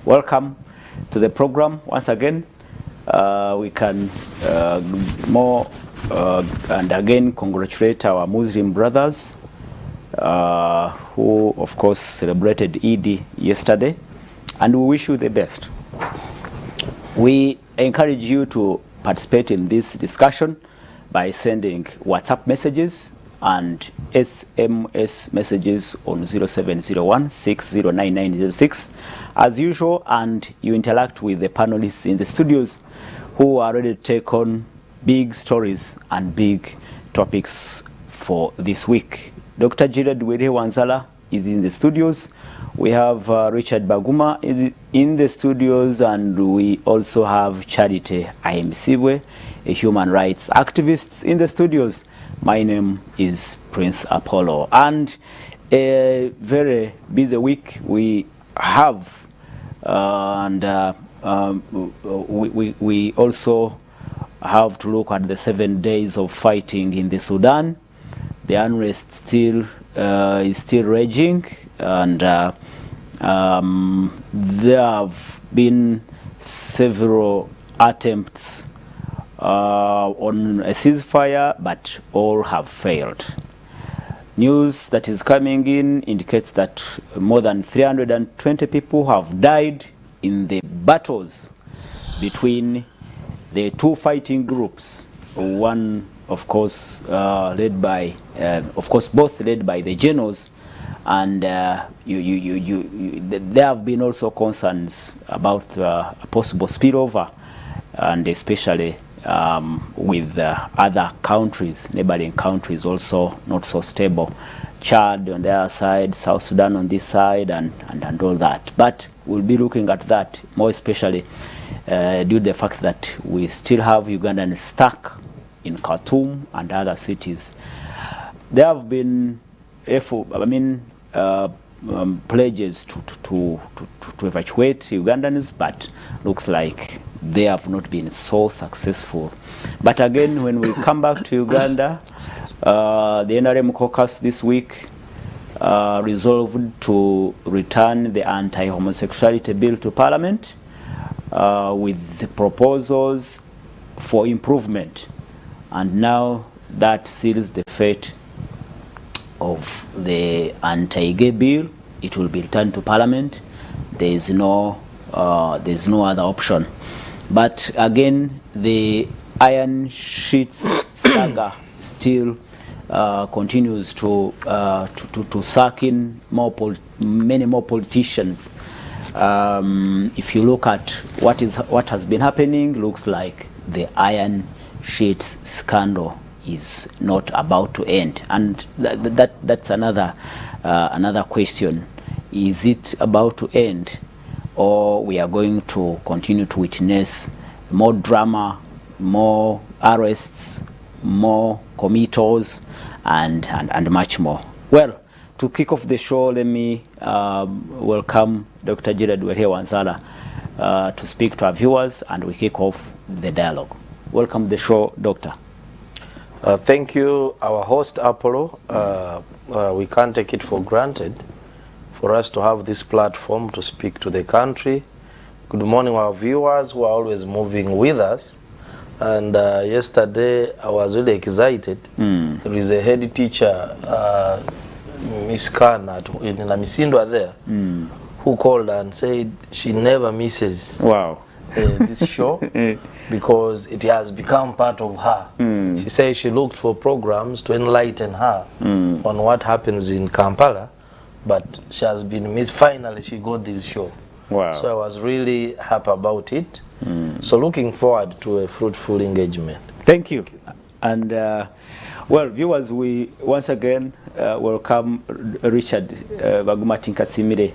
welcome to the program once again. We can more and again congratulate our Muslim brothers who of course celebrated Eid yesterday, and we wish you the best. We encourage you to participate in this discussion by sending WhatsApp messages and SMS messages on 0701-609906 as usual, and you interact with the panelists in the studios who are ready to take on big stories and big topics for this week. Dr. Jared Wanzala is in the studios. We have Richard Baguma is in the studios, and we also have Charity Ahimsibwe, a human rights activist, in the studios. My name is Prince Apollo, and a very busy week we have, we also have to look at the 7 days of fighting in the Sudan. The unrest still is still raging, and there have been several attempts on a ceasefire, but all have failed. News that is coming in indicates that more than 320 people have died in the battles between the two fighting groups. One, of course, led by, both led by the generals, and there have been also concerns about a possible spillover, and especially with other countries, neighboring countries, also not so stable. Chad on the other side, South Sudan on this side, and all that. But we'll be looking at that more especially due to the fact that we still have Ugandans stuck in Khartoum and other cities. There have been pledges to evacuate Ugandans, but looks like they have not been so successful. But again, when we come back to Uganda, the NRM caucus this week resolved to return the anti-homosexuality bill to Parliament with the proposals for improvement. And now that seals the fate of the anti-gay bill. It will be returned to Parliament. There is no other option. But again, the Iron Sheets saga still continues to suck in many more politicians. If you look at what has been happening, looks like the Iron Sheets scandal is not about to end, and that's another question. Is it about to end, or we are going to continue to witness more drama, more arrests, more committals, and much more? Well, to kick off the show, let me welcome Dr. Jared Wanzala to speak to our viewers, and we kick off the dialogue. Welcome to the show, Doctor. Thank you, our host Apollo. We can't take it for granted for us to have this platform to speak to the country. Good morning, our viewers who are always moving with us. And yesterday I was really excited. There is a head teacher, Miss Khan in Namisindwa there, who called and said she never misses this show because it has become part of her. She says she looked for programs to enlighten her on what happens in Kampala, but she has been missed. Finally, she got this show. Wow. So I was really happy about it. So looking forward to a fruitful engagement. Thank you. And well, viewers, we once again welcome Richard Baguma Tinkasimire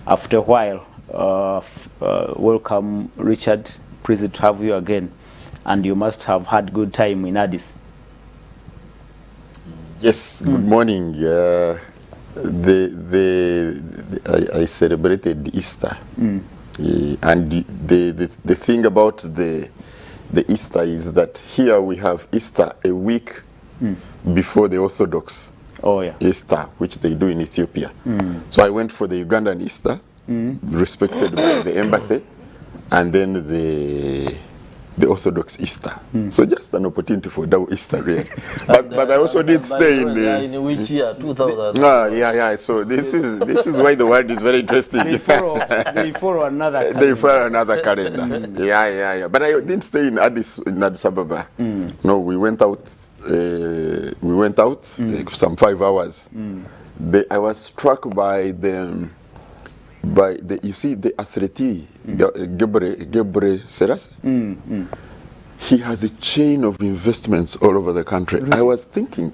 after a while. Welcome, Richard. Pleased to have you again. And you must have had good time in Addis. Yes, good morning. I celebrated Easter. And the thing about the Easter is that here we have Easter a week before the Orthodox Easter, which they do in Ethiopia. So I went for the Ugandan Easter, respected by the embassy, and then the Orthodox Easter. So just an opportunity for double Easter, really. But I also did stay in which year? 2000. yeah. So this is why the world is very interesting. They follow another calendar. They follow another calendar. Yeah. But I didn't stay in Addis Ababa. No, we went out. Some 5 hours. I was struck by the you see the athlete Gebre Selassie. He has a chain of investments all over the country. Really? I was thinking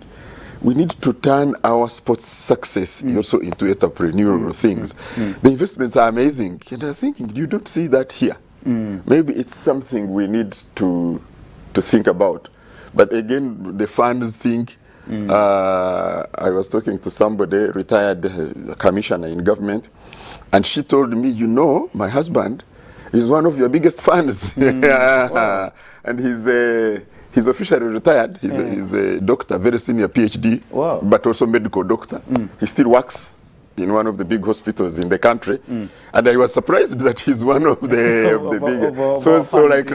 we need to turn our sports success also into entrepreneurial things. The investments are amazing, and I'm thinking you don't see that here. Maybe it's something we need to think about. But again, the funds thing. I was talking to somebody, retired commissioner in government, and she told me, you know, my husband is one of your biggest fans. Wow. And he's officially retired. He's a doctor, very senior PhD, wow, but also medical doctor. He still works in one of the big hospitals in the country, and I was surprised that he's one of the big. So like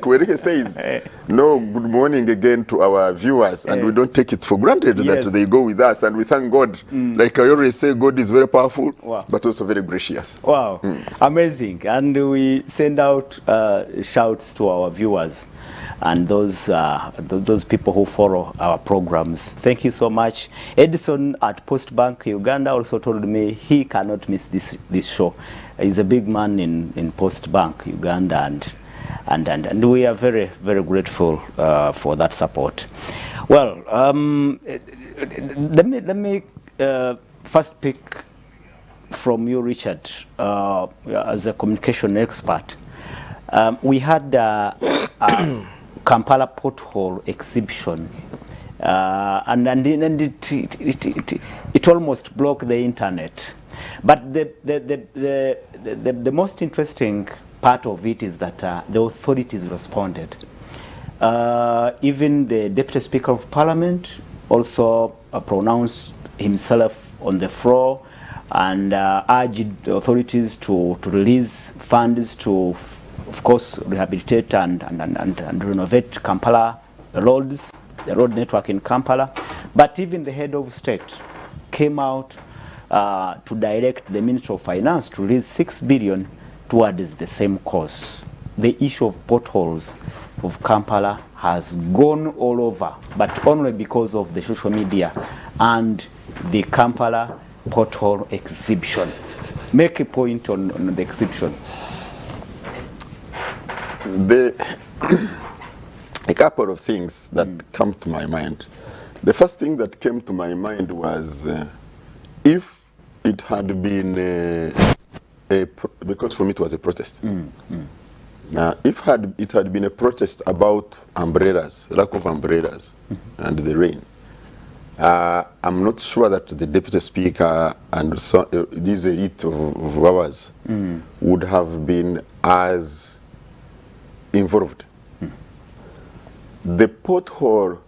Werike says, no, good morning again to our viewers, and we don't take it for granted that they go with us, and we thank God. Like I always say, God is very powerful, wow, but also very gracious. Wow, amazing! And we send out shouts to our viewers and those people who follow our programs. Thank you so much. Edison at Post Bank Uganda also told me he cannot miss this show. He's a big man in Post Bank Uganda, and we are very, very grateful for that support. Well, let me first pick from you, Richard, as a communication expert. We had Kampala pothole exhibition, and it almost broke the internet. But the most interesting part of it is that the authorities responded. Even the Deputy Speaker of Parliament also pronounced himself on the floor and urged the authorities to release funds to, of course, rehabilitate and renovate Kampala roads, the road network in Kampala. But even the head of state came out to direct the Ministry of Finance to release 6 billion towards the same cause. The issue of potholes of Kampala has gone all over, but only because of the social media and the Kampala pothole exhibition. Make a point on the exhibition. A couple of things that come to my mind. The first thing that came to my mind was if it had been because for me it was a protest. If it had been a protest about umbrellas, lack of umbrellas, and the rain, I'm not sure that the Deputy Speaker and this elite of ours would have been as involved. The pothole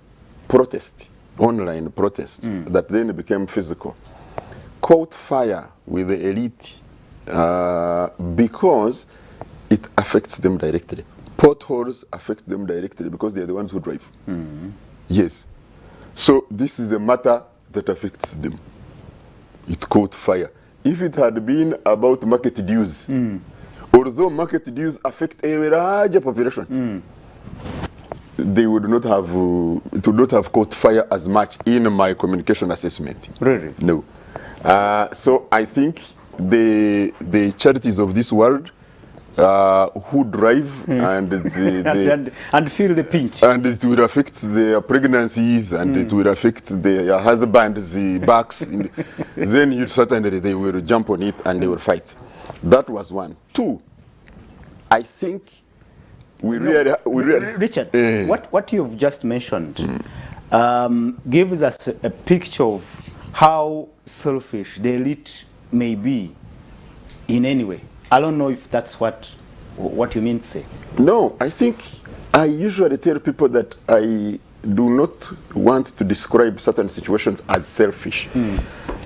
protest, online protest, that then became physical, caught fire with the elite because it affects them directly. Potholes affect them directly because they are the ones who drive. Yes. So this is a matter that affects them. It caught fire. If it had been about market dues, although market dues affect a larger population, they would not have, it would not have caught fire as much in my communication assessment. Really? No. So I think the charities of this world who drive and and feel the pinch, and it will affect their pregnancies, and it will affect their husbands' backs. Then you certainly they will jump on it and they will fight. That was one. Two, I think we really Richard, what you've just mentioned gives us a picture of how selfish the elite may be in any way. I don't know if that's what you mean to say. No, I think I usually tell people that I do not want to describe certain situations as selfish.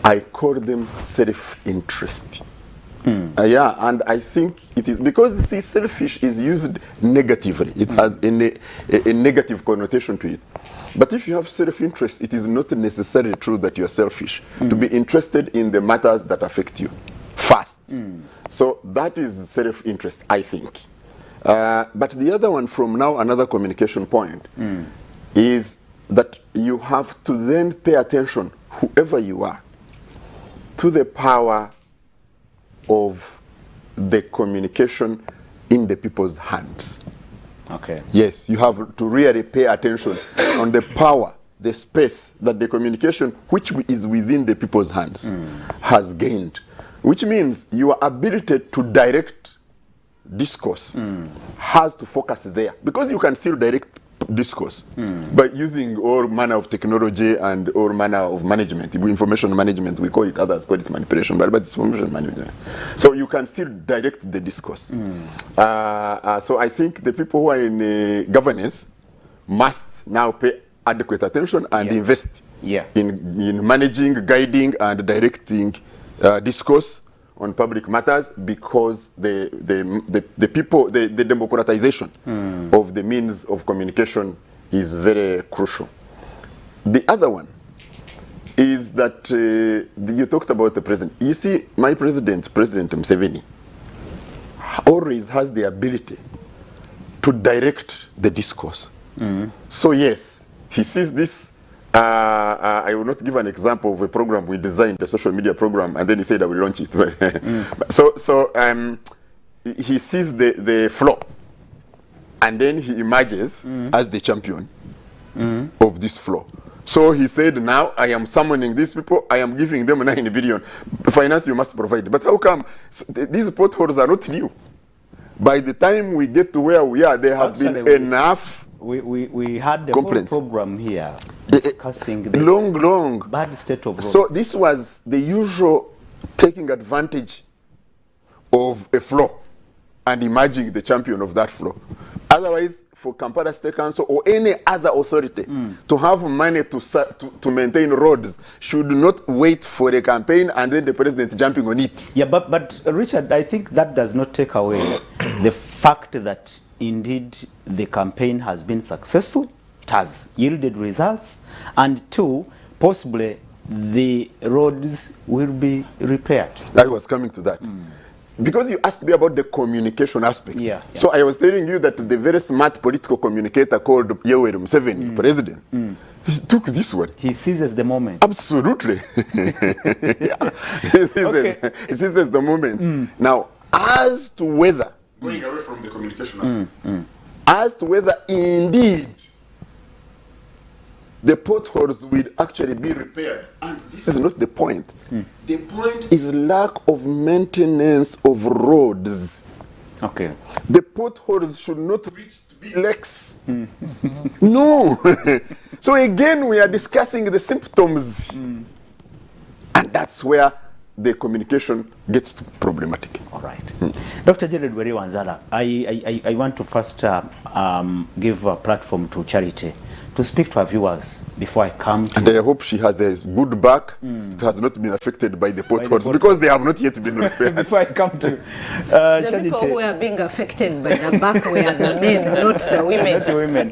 I call them self-interest. Yeah, and I think it is because you see, selfish is used negatively. It has a negative connotation to it. But if you have self-interest, it is not necessarily true that you are selfish. To be interested in the matters that affect you first. So that is self-interest, I think. But the other one, from now, another communication point, is that you have to then pay attention, whoever you are, to the power of the communication in the people's hands. Okay. Yes, you have to really pay attention on the power, the space that the communication, which is within the people's hands, has gained. Which means your ability to direct discourse has to focus there. Because you can still direct discourse by using all manner of technology and all manner of management. Information management, we call it, others call it manipulation, but it's information management. So you can still direct the discourse. So I think the people who are in governance must now pay adequate attention and invest in managing, guiding, and directing discourse on public matters, because the people, the democratization of the means of communication is very crucial. The other one is that you talked about the president. You see, my president, President Museveni, always has the ability to direct the discourse. So yes, he sees this. I will not give an example of a program we designed, a social media program, and then he said I will launch it. So he sees the flaw, and then he emerges as the champion of this flaw. So he said, now I am summoning these people, I am giving them 9 billion. Finance you must provide. But how come these potholes are not new? By the time we get to where we are, there have been enough. We had the whole program here discussing the long bad state of roads. So this was the usual taking advantage of a flaw and emerging the champion of that flaw. Otherwise, for Kampala State Council or any other authority to have money to maintain roads should not wait for a campaign and then the president jumping on it. Yeah, but Richard, I think that does not take away the fact that indeed the campaign has been successful, it has yielded results, and 2, possibly the roads will be repaired. I was coming to that. Because you asked me about the communication aspects. So I was telling you that the very smart political communicator called Yoweri Museveni, president, he took this one. He seizes the moment. Absolutely. He seizes the moment. Now, as to whether, going away from the communication aspects, as to whether indeed the potholes will actually be repaired, and this is not the point. The point is lack of maintenance of roads. Okay. The potholes should not reach to be lakes. No. So again, we are discussing the symptoms, and that's where the communication gets problematic. All right. Dr. Jared Weri-Wanzala, I want to first give a platform to Charity to speak to our viewers before I come to... And I hope she has a good back. It has not been affected by the potholes because they have not yet been repaired. Before I come to the Charity. people who are being affected by the back were the men, not the women. Not the women.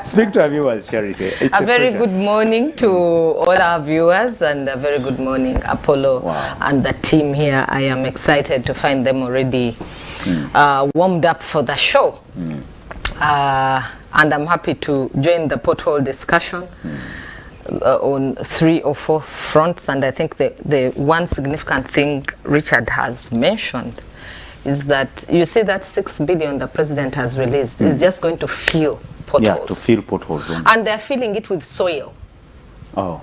Speak to our viewers, Charity. It's a very good morning to all our viewers, and a very good morning, Apollo and the team here. I am excited to find them already warmed up for the show. And I'm happy to join the pothole discussion on 3 or 4 fronts. And I think the one significant thing Richard has mentioned is that you see that 6 billion the president has released is just going to fill potholes. Yeah, to fill potholes. And they're filling it with soil. Oh.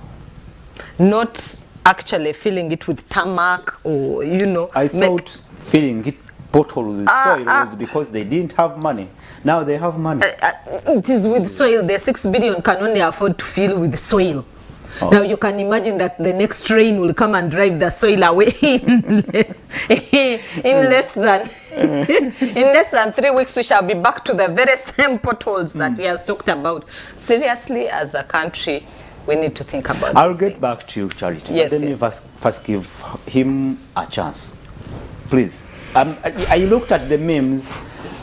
Not actually filling it with tarmac or, you know. I thought filling it pothole with soil was because they didn't have money. Now they have money. It is with soil. The 6 billion can only afford to fill with soil. Now you can imagine that the next train will come and drive the soil away in less than 3 weeks. We shall be back to the very same potholes that he has talked about. Seriously, as a country, we need to think about I'll these get things. back to you, Charity. Yes, Let me yes. first give him a chance. Please. I looked at the memes,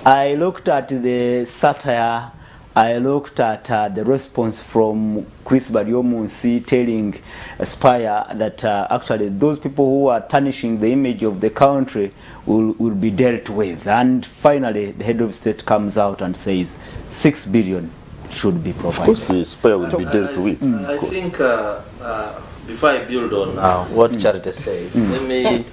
I looked at the satire, I looked at the response from Chris Baryomunsi telling Aspire that actually those people who are tarnishing the image of the country will be dealt with. And finally, the head of state comes out and says 6 billion should be Of provided. course, the spare will be dealt with. I think before I build on what Charity said, let me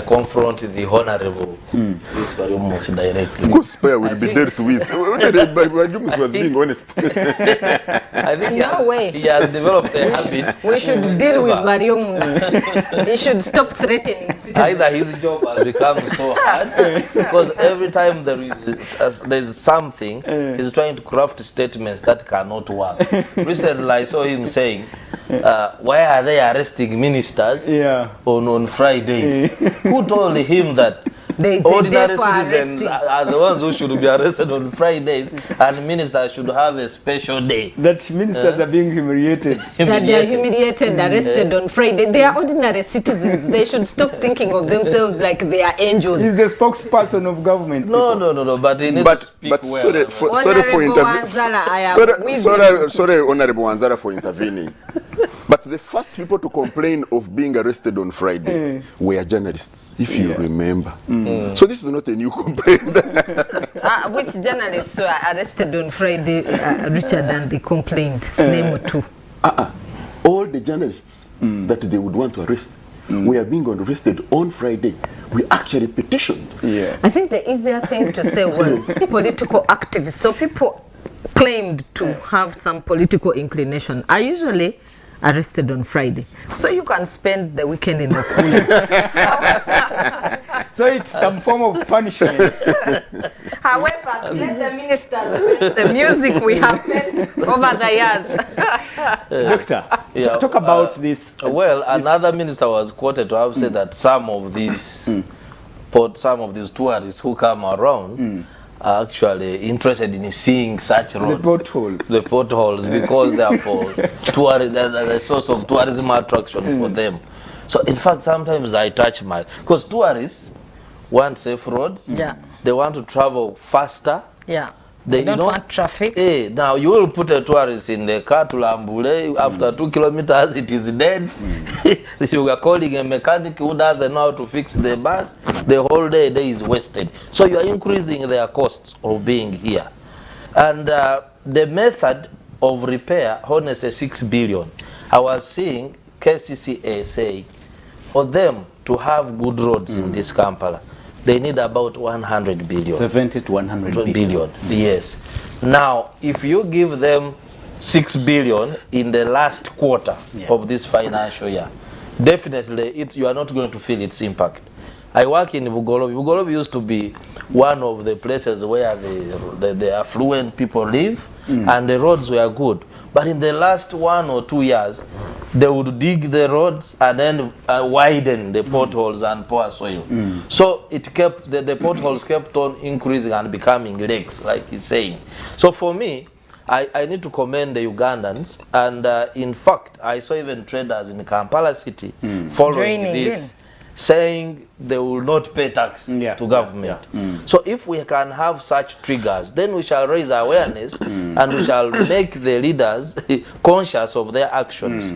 confront the Honorable Chris Baryomunsi directly. Of course, spare will be dealt with. Badumus was being honest. I think No way. he has developed a habit. We should deal with Baryomunsi. He should stop threatening citizens. Either his job has become so hard because every time there is something, he's trying to craft statements that cannot work. Recently, I saw him saying, "Why are they arresting ministers Yeah. on Fridays?" Who told him that There is a day ordinary for citizens arresting. are the ones who should be arrested on Fridays, and ministers should have a special day? That ministers are being humiliated. That they are humiliated, arrested on Friday. They are ordinary citizens. They should stop thinking of themselves like they are angels. He's the spokesperson of government. No, but he needs to speak But well. sorry for Honorable Wanzala, I am with sorry, Honorable Wanzara, for intervening. But the first people to complain of being arrested on Friday were journalists, if you remember. So this is not a new complaint. Which journalists were arrested on Friday, Richard, and they complained? Name or two. All the journalists that they would want to arrest were being arrested on Friday. We actually petitioned. Yeah. I think the easier thing to say was political activists. So people claimed to have some political inclination are usually arrested on Friday. So you can spend the weekend in the cooler. So it's some form of punishment. However, let the ministers face the music we have faced over the years. Doctor, Yeah, talk about this. Well, another minister was quoted to have said that some of these tourists who come around are actually interested in seeing such roads. The potholes. Because they are for tourists, they're the source of tourism attraction for them. So in fact, sometimes I touch my, because tourists want safe roads. Yeah. They want to travel faster. Yeah. They They don't don't- want traffic. Now you will put a tourist in the car to Lambule, after 2 kilometers it is dead. You are calling a mechanic who doesn't know how to fix the bus. The whole day is wasted. So you are increasing their costs of being here. And the method of repair, honestly, 6 billion. I was seeing KCCA say, for them to have good roads in this Kampala, they need about 100 billion. 70 to 100 billion. Yes. Now, if you give them 6 billion in the last quarter of this financial year, definitely you are not going to feel its impact. I work in Bugolobi. Bugolobi used to be one of the places where the affluent people live, and the roads were good. But in the last 1 or 2 years, they would dig the roads and then widen the potholes and pour soil. So it kept the potholes kept on increasing and becoming lakes, like he's saying. So for me, I need to commend the Ugandans, and in fact, I saw even traders in Kampala City following Joining this, saying they will not pay tax to government. So if we can have such triggers, then we shall raise awareness and we shall make the leaders conscious of their actions.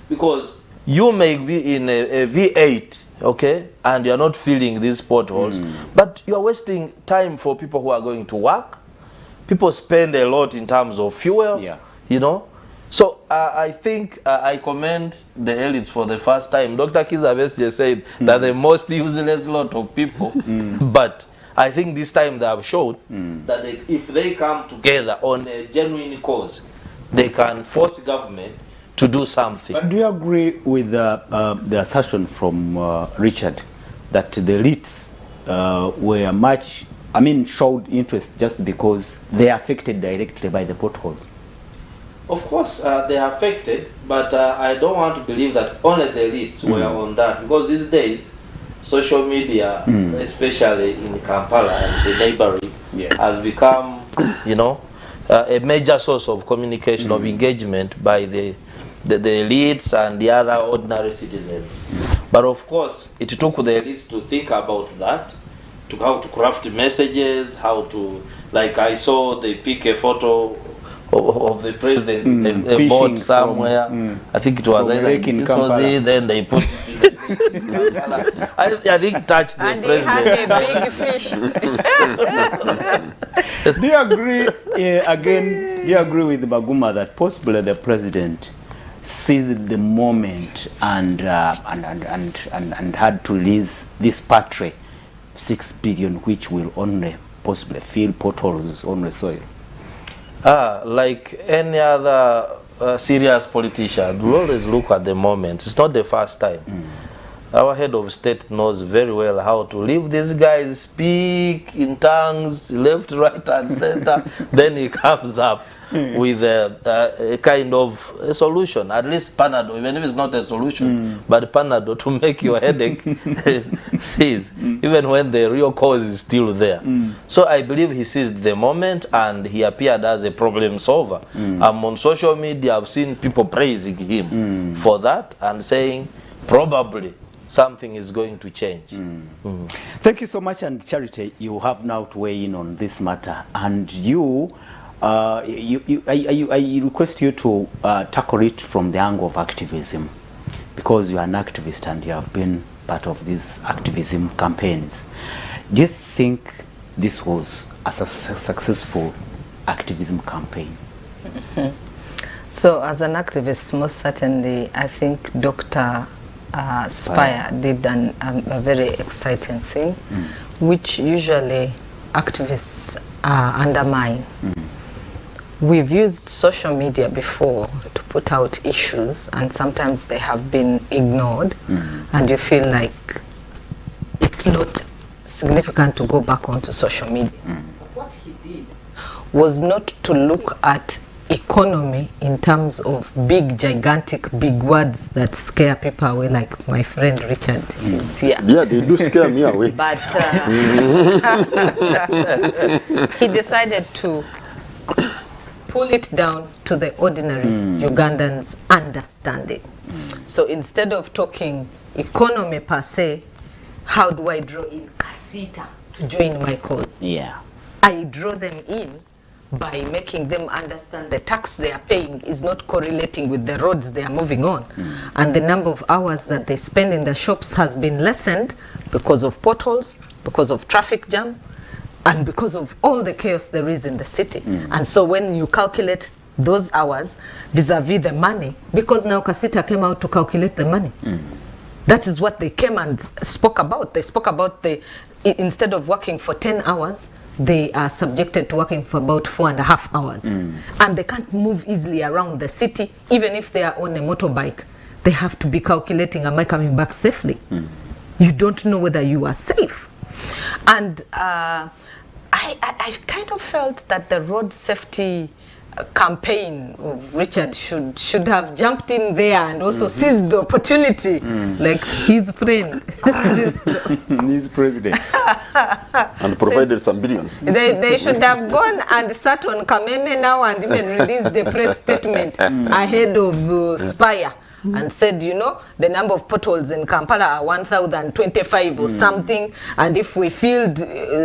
Because you may be in a V8, okay, and you're not filling these potholes, but you're wasting time for people who are going to work. People spend a lot in terms of fuel, you know. So I think I commend the elites for the first time. Dr. Kizza Besigye said that the most useless lot of people, but I think this time they have showed that if they come together on a genuine cause, they can force government to do something. But do you agree with the assertion from Richard that the elites were showed interest just because they are affected directly by the potholes? Of course, they are affected, but I don't want to believe that only the elites were on that, because these days, social media, especially in Kampala and the neighboring, has become, you know, a major source of communication, of engagement by the the elites and the other ordinary citizens. But of course, it took the elites to think about that, to how to craft messages, how to, like I saw they pick a photo of the president in a boat somewhere. I think it was from either Lake in in Kampala. Kisozi, then they put it in the lake in Kampala. I think it touched the And he president. had a big fish. Do you agree, again, do you agree with Baguma that possibly the president seized the moment and had to release this patri, 6 billion, which will only possibly fill potholes on the soil? Like any other serious politician, we always look at the moment. It's not the first time. Our head of state knows very well how to leave these guys speak in tongues, left, right, and center. Then he comes up with a kind of a solution, at least Panadol, even if it's not a solution, but Panadol to make your headache cease, even when the real cause is still there. So I believe he seized the moment and he appeared as a problem solver. On social media, I've seen people praising him for that and saying probably something is going to change. Thank you so much. And Charity, you have now to weigh in on this matter. And I request you to tackle it from the angle of activism, because you are an activist and you have been part of these activism campaigns. Do you think this was a successful activism campaign? So as an activist, most certainly, I think Dr. Spire did a very exciting thing, which usually activists undermine. We've used social media before to put out issues, and sometimes they have been ignored, and you feel like it's not significant to go back onto social media. What he did was not to look at economy in terms of big, gigantic, big words that scare people away, like my friend Richard is here. Yeah, they do scare me away. But he decided to pull it down to the ordinary Ugandans' understanding. So instead of talking economy per se, how do I draw in Kasita to join my cause? Yeah. I draw them in by making them understand the tax they are paying is not correlating with the roads they are moving on. And the number of hours that they spend in the shops has been lessened because of potholes, because of traffic jam, and because of all the chaos there is in the city. And so when you calculate those hours vis-a-vis the money, because now Kasita came out to calculate the money. That is what they came and spoke about. They spoke about instead of working for 10 hours, they are subjected to working for about 4.5 hours. And they can't move easily around the city, even if they are on a motorbike. They have to be calculating, am I coming back safely? You don't know whether you are safe. And I kind of felt that the road safety campaign of Richard should have jumped in there and also seized the opportunity, like his friend. He's president. And provided some billions. They should have gone and sat on Kameme now and even released the press statement ahead of Spire. And said, you know, the number of potholes in Kampala are 1,025 or something, and if we filled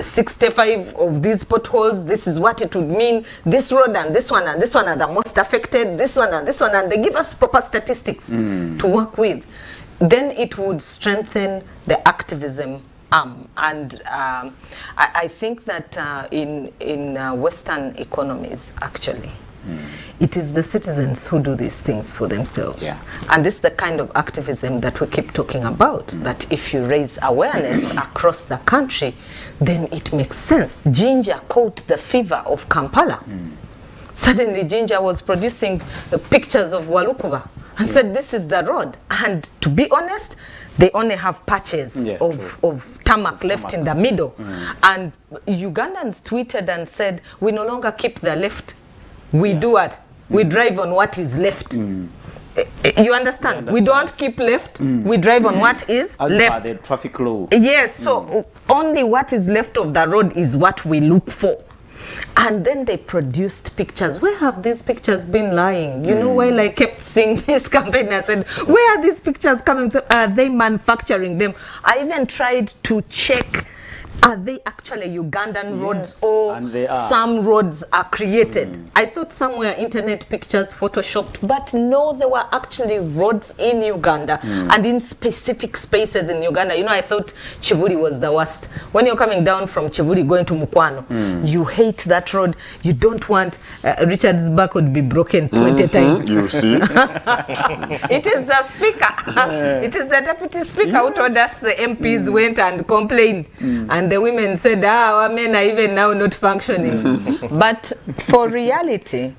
65 of these potholes, this is what it would mean. This road and this one are the most affected, this one, and they give us proper statistics to work with. Then it would strengthen the activism arm. And I think that in Western economies, actually, it is the citizens who do these things for themselves. Yeah. And this is the kind of activism that we keep talking about, that if you raise awareness across the country, then it makes sense. Ginger caught the fever of Kampala. Suddenly Ginger was producing the pictures of Walukuba and said, this is the road. And to be honest, they only have patches of tarmac left in the middle. And Ugandans tweeted and said, we no longer keep the left. We do what? We drive on what is left. You understand? We don't keep left. We drive on what is As left. per the traffic law. Yes, so only what is left of the road is what we look for. And then they produced pictures. Where have these pictures been lying? You know, while I kept seeing this campaign, I said, where are these pictures coming from? Are they manufacturing them? I even tried to check, are they actually Ugandan roads, or and they are. some roads are created? I thought some were internet pictures photoshopped, but no, they were actually roads in Uganda and in specific spaces in Uganda. You know, I thought Chibuli was the worst. When you're coming down from Chibuli going to Mukwano, you hate that road. You don't want Richard's back would be broken 20 times. You see? It is the speaker. It is the deputy speaker who told us the MPs went and complained. And the women said, our men are even now not functioning. But for reality,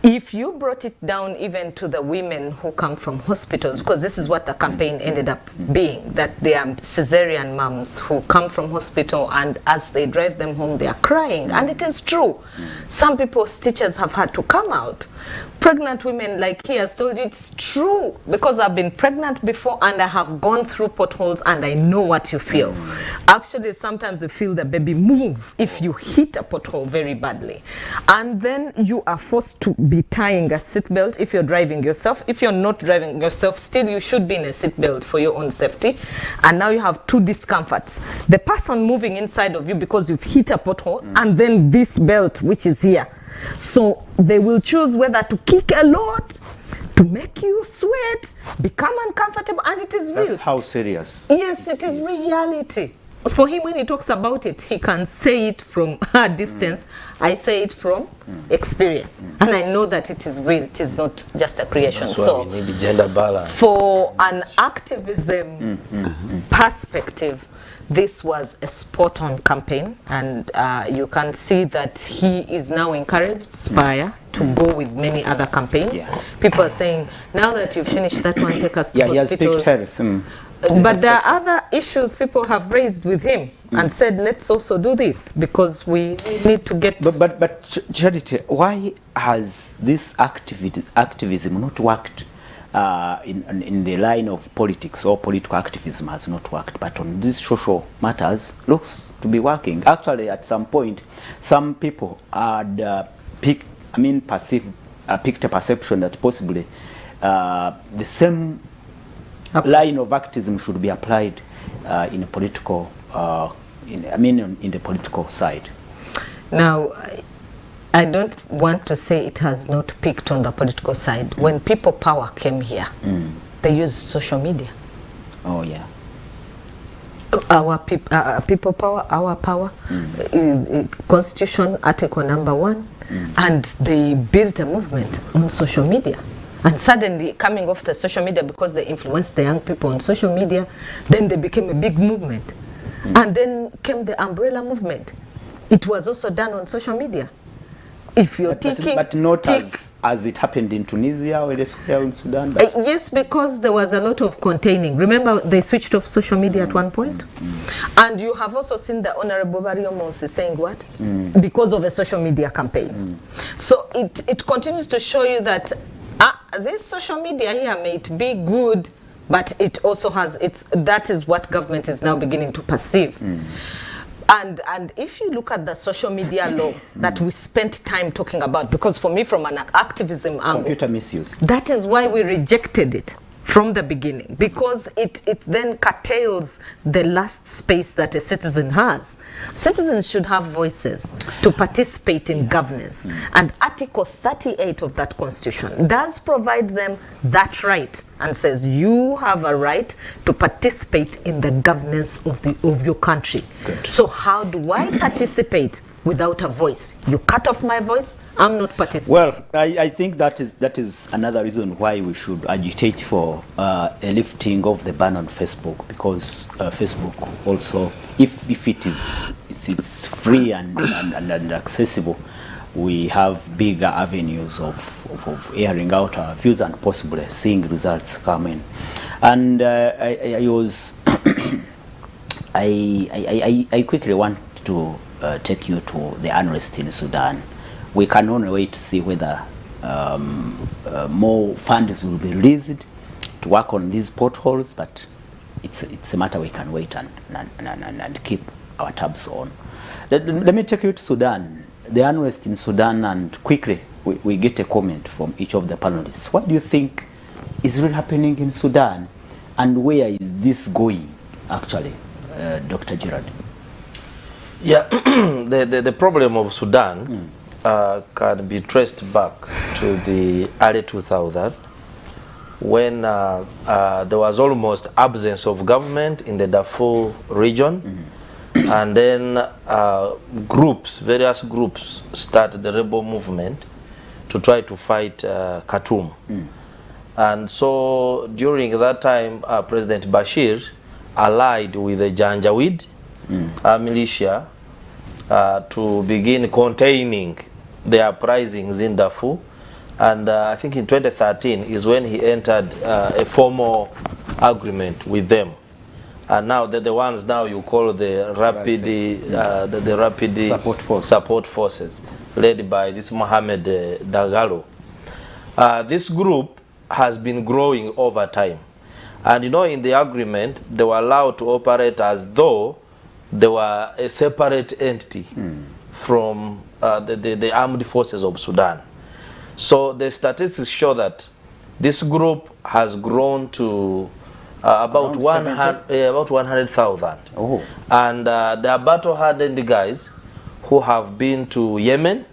if you brought it down even to the women who come from hospitals, because this is what the campaign ended up being, that they are cesarean moms who come from hospital, and as they drive them home, they are crying. And it is true. Some people, stitches have had to come out. Pregnant women, like he has told you, it's true, because I've been pregnant before and I have gone through potholes and I know what you feel. Actually, sometimes you feel the baby move if you hit a pothole very badly. And then you are forced to be tying a seatbelt if you're driving yourself. If you're not driving yourself, still you should be in a seatbelt for your own safety. And now you have two discomforts. The person moving inside of you because you've hit a pothole, and then this belt which is here. So they will choose whether to kick a lot, to make you sweat, become uncomfortable, and it is real. That's how serious. Yes, it is reality. For him, when he talks about it, he can say it from a distance. I say it from experience. And I know that it is real. It is not just a creation. That's why So we need gender balance. for an activism perspective, this was a spot-on campaign, and you can see that he is now encouraged, Spire, to go with many other campaigns. Yeah. People are saying, now that you've finished that one, take us to Yeah, he has hospitals. picked health. But there are other issues people have raised with him and said, let's also do this, because we need to get... But Charity, why has this activism not worked in the line of politics, or political activism has not worked, but on these social matters looks to be working? Actually, at some point, some people had picked a perception that possibly the same line of activism should be applied in a political, in the political side. Now, I don't want to say it has not picked on the political side. When people power came here, they used social media. Oh yeah. Our people power, our power, Constitution Article number 1, and they built a movement on social media. And suddenly, coming off the social media, because they influenced the young people on social media, then they became a big movement. And then came the umbrella movement. It was also done on social media. If you're ticking... But not as it happened in Tunisia or elsewhere in Sudan? Yes, because there was a lot of containing. Remember, they switched off social media at one point? And you have also seen the Honorable Barrio Monsi saying what? Because of a social media campaign. So it continues to show you that this social media here may be good, but it also has that is what government is now beginning to perceive. And if you look at the social media law that we spent time talking about, because for me, from an activism angle, Computer misuse. that is why we rejected it from the beginning, because it then curtails the last space that a citizen has. Citizens should have voices to participate in governance, and Article 38 of that Constitution does provide them that right, and says you have a right to participate in the governance of your country. Good. So how do I participate without a voice? You cut off my voice, I'm not participating. Well, I think that is another reason why we should agitate for a lifting of the ban on Facebook, because Facebook also, if it's free and accessible, we have bigger avenues of airing out our views and possibly seeing results come in. And I quickly want to take you to the unrest in Sudan. We can only wait to see whether more funds will be released to work on these potholes, but it's a matter we can wait and keep our tabs on. Let me take you to Sudan, the unrest in Sudan, and quickly we get a comment from each of the panelists. What do you think is really happening in Sudan, and where is this going, actually, Dr. Gerard? Yeah, the problem of Sudan can be traced back to the early 2000s, when there was almost absence of government in the Darfur region. And then various groups started the rebel movement to try to fight Khartoum. And so during that time, President Bashir allied with the Janjaweed militia to begin containing the uprisings in Darfur. And I think in 2013 is when he entered a formal agreement with them. And now they're the ones now you call the rapid support forces, led by this Mohamed Dagalo. This group has been growing over time. And you know, in the agreement, they were allowed to operate as though they were a separate entity from the armed forces of Sudan. So the statistics show that this group has grown to about 100,000. Oh. And there are battle-hardened guys who have been to Yemen,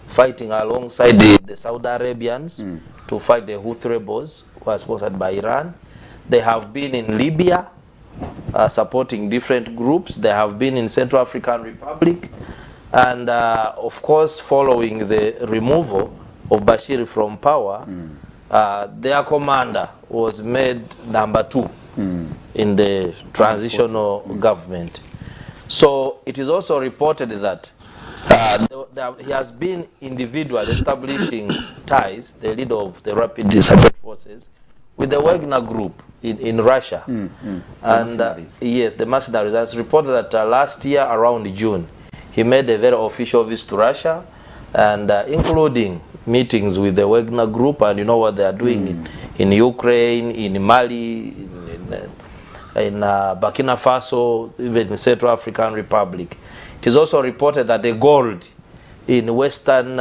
fighting alongside the Saudi Arabians to fight the Houthi rebels who are sponsored by Iran. They have been in Libya, supporting different groups. They have been in Central African Republic. And of course, following the removal of Bashir from power, their commander was made number 2 in the transitional government. So it is also reported that he has been individually establishing ties, the leader of the Rapid Support Forces, with the Wagner Group in Russia. And yes, the mercenaries. It's reported that last year around June, he made a very official visit to Russia, and including meetings with the Wagner Group, and you know what they are doing in Ukraine, in Mali, in Burkina Faso, even in Central African Republic. It is also reported that the gold in Western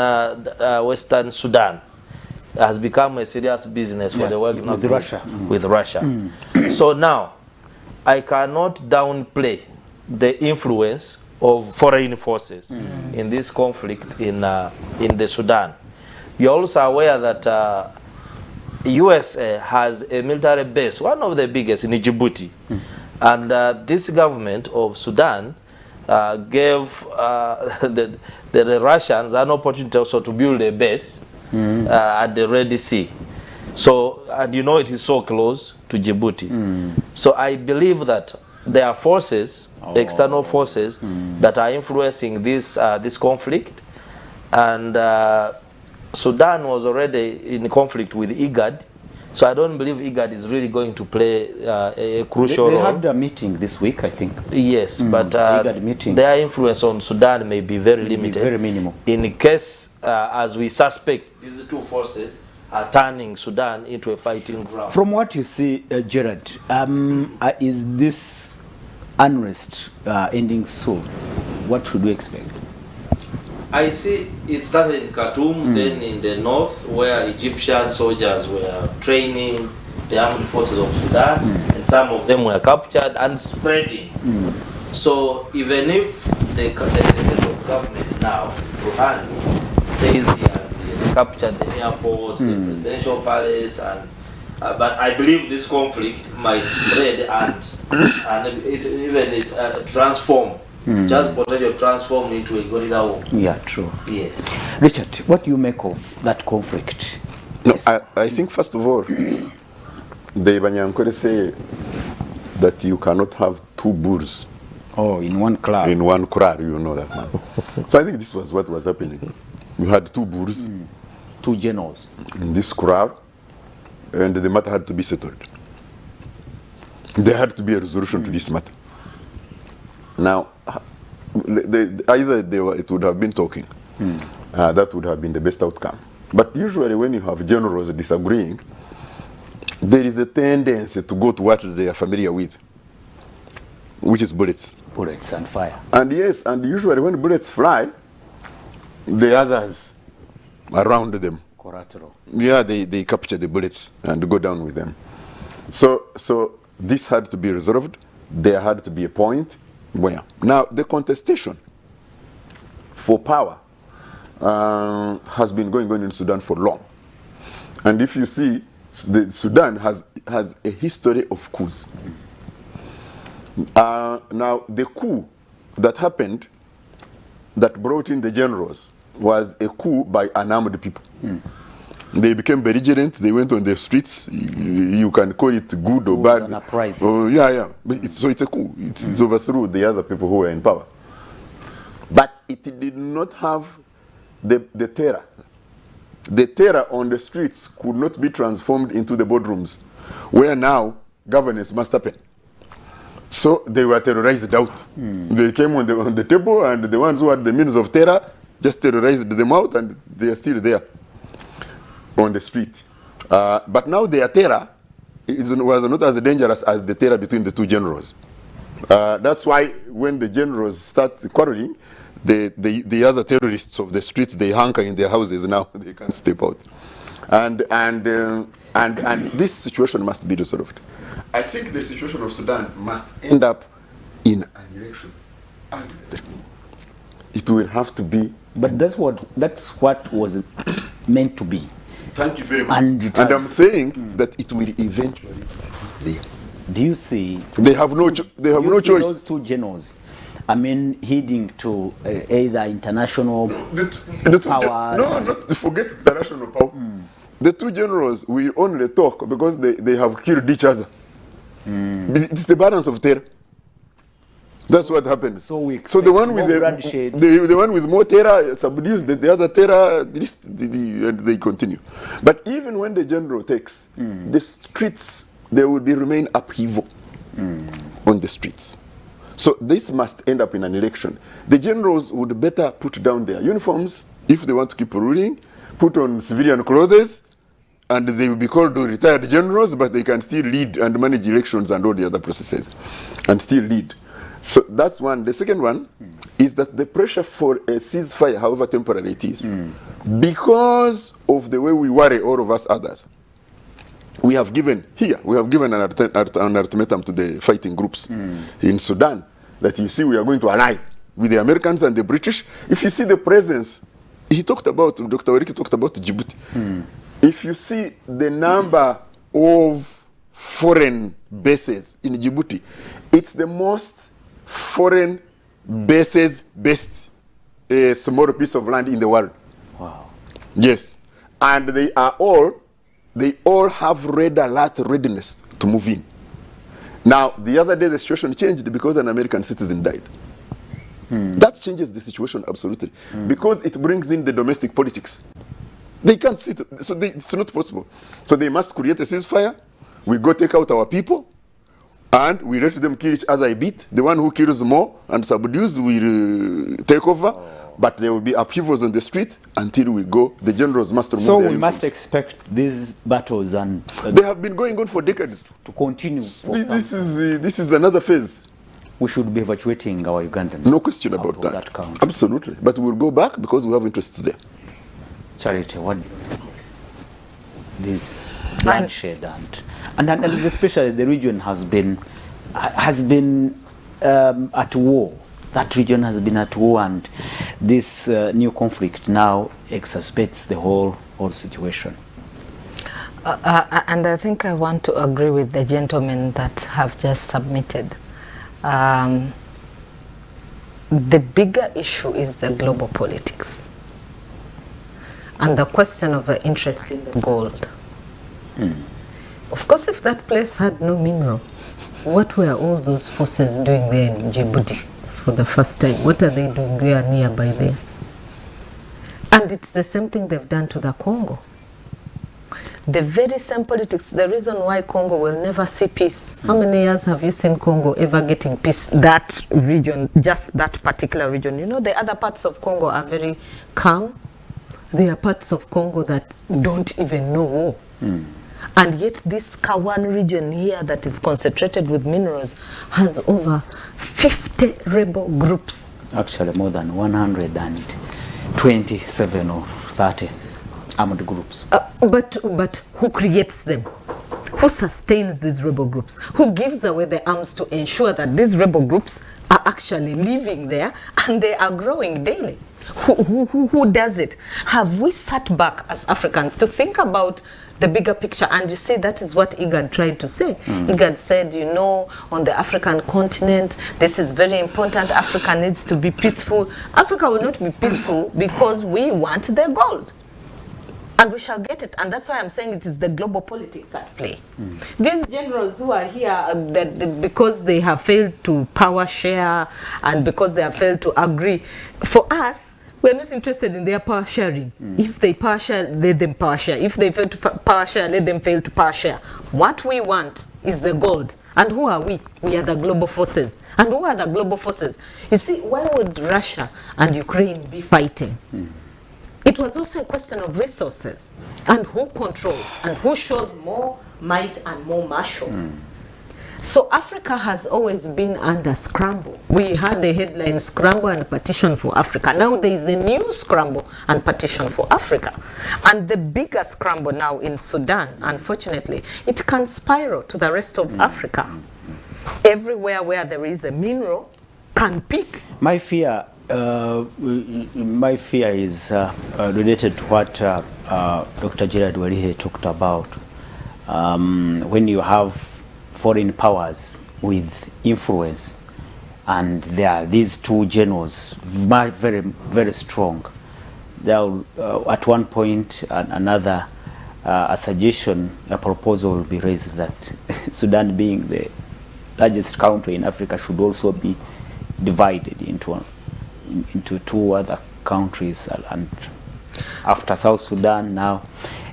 Sudan has become a serious business for the Wagner with Group Russia. With Russia. So now, I cannot downplay the influence of foreign forces in this conflict in the Sudan. You're also aware that USA has a military base, one of the biggest, in Djibouti. And this government of Sudan gave the Russians an opportunity also to build a base at the Red Sea. So, and you know, it is so close to Djibouti. So I believe that there are forces, external forces, that are influencing this conflict. And Sudan was already in conflict with IGAD, so I don't believe IGAD is really going to play a crucial role. They had a meeting this week, I think. Yes, but IGAD meeting. Their influence on Sudan may be very limited. Very minimal. In case, as we suspect, these two forces are turning Sudan into a fighting ground. From what you see, Gerard, is this unrest ending soon? What should we expect? I see it started in Khartoum, then in the north, where Egyptian soldiers were training the armed forces of Sudan, and some of them were captured and spreading. So even if the head of government now, Rouhani, says he has captured the airport, the presidential palace, and but I believe this conflict might spread and it transform. Just potential transform into a guerrilla war. Yeah, true. Yes. Richard, what do you make of that conflict? No, I think first of all, the Banyankore say that you cannot have two bulls in one club. in one crowd, you know that, man. So I think this was what was happening. You had two bulls Two generals. in this crowd, and the matter had to be settled. There had to be a resolution to this matter. Now, it would have been talking. That would have been the best outcome. But usually when you have generals disagreeing, there is a tendency to go to what they are familiar with, which is bullets. bullets and fire. And yes, and usually when bullets fly, the others around them, Collateral. yeah, they capture the bullets and go down with them. So this had to be resolved. There had to be a point where now the contestation for power has been going on in Sudan for long. And if you see, the Sudan has a history of coups. Now, the coup that happened, that brought in the generals, was a coup by unarmed people. They became belligerent. They went on the streets. You can call it good or bad. An uprising. Oh, yeah. But so it's a coup. It overthrew the other people who were in power. But it did not have the terror. The terror on the streets could not be transformed into the boardrooms, where now governance must happen. So they were terrorized out. They came on the table, and the ones who had the means of terror just terrorized them out, and they are still there on the street. But now their terror was not as dangerous as the terror between the two generals. That's why when the generals start quarreling, the other terrorists of the street, they hunker in their houses now. They can't step out. And this situation must be resolved. I think the situation of Sudan must end up in an election. It will have to be. But that's what was meant to be. Thank you very much. And I'm saying that it will eventually be. Do you see? They have no choice. Those two generals, I mean, heading to either international powers. No, not to forget international power. The two generals will only talk because they have killed each other. It's the balance of terror. That's what happens. So the one with the one with more terror subdues the other terror, and they continue. But even when the general takes the streets, there will remain upheaval on the streets. So this must end up in an election. The generals would better put down their uniforms if they want to keep ruling, put on civilian clothes, and they will be called retired generals, but they can still lead and manage elections and all the other processes, and still lead. So that's one. The second one is that the pressure for a ceasefire, however temporary it is, because of the way we worry all of us others, we have given an ultimatum to the fighting groups in Sudan that you see we are going to ally with the Americans and the British. If you see the presence, Dr. Weriki talked about Djibouti. If you see the number of foreign bases in Djibouti, it's the most foreign bases based small piece of land in the world. Wow. Yes. And they all have red alert readiness to move in. Now, the other day the situation changed because an American citizen died. That changes the situation absolutely, because it brings in the domestic politics. They can't sit, so it's not possible. So they must create a ceasefire. We go take out our people, and we let them kill each other a bit. The one who kills more and subdues will take over, but there will be upheavals on the street until we go. The generals must remove So their we must uniforms. expect these battles and They have been going on for decades. to continue. For This is another phase. we should be evacuating our Ugandans. No question out about of that. country. Absolutely. But we'll go back because we have interests there. Charity, what this bloodshed and especially the region has been at war. That region has been at war, and this new conflict now exacerbates the whole situation. And I think I want to agree with the gentlemen that have just submitted. The bigger issue is the global politics and the question of the interest in the gold. Of course, if that place had no mineral, what were all those forces doing there in Djibouti for the first time? What are they doing there nearby there? And it's the same thing they've done to the Congo. The very same politics, the reason why Congo will never see peace. How many years have you seen Congo ever getting peace? That region, just that particular region. You know, the other parts of Congo are very calm. There are parts of Congo that don't even know war. And yet this Kawan region here that is concentrated with minerals has over 50 rebel groups. Actually, more than 127 or 30 armed groups. But who creates them? Who sustains these rebel groups? Who gives away the arms to ensure that these rebel groups are actually living there and they are growing daily? Who does it? Have we sat back as Africans to think about the bigger picture? And you see, that is what IGAD tried to say. IGAD said, you know, on the African continent, this is very important. Africa needs to be peaceful. Africa will not be peaceful because we want the gold. And we shall get it. And that's why I'm saying it is the global politics at play. These generals who are here, because they have failed to power share and because they have failed to agree, for us, we're not interested in their power sharing. If they power share, let them power share. If they fail to power share, let them fail to power share. What we want is the gold. And who are we? We are the global forces. And who are the global forces? You see, why would Russia and Ukraine be fighting? It was also a question of resources and who controls and who shows more might and more martial. So Africa has always been under scramble. We had the headline scramble and partition for Africa. Now there is a new scramble and partition for Africa. And the bigger scramble now in Sudan, unfortunately, it can spiral to the rest of Africa. Everywhere where there is a mineral can peak. My fear is related to what Dr. Gerard Warihe talked about. When you have foreign powers with influence, and there are these two generals, very, very strong. There, at one point, another a suggestion, a proposal will be raised that Sudan, being the largest country in Africa, should also be divided into two other countries, and after South Sudan now.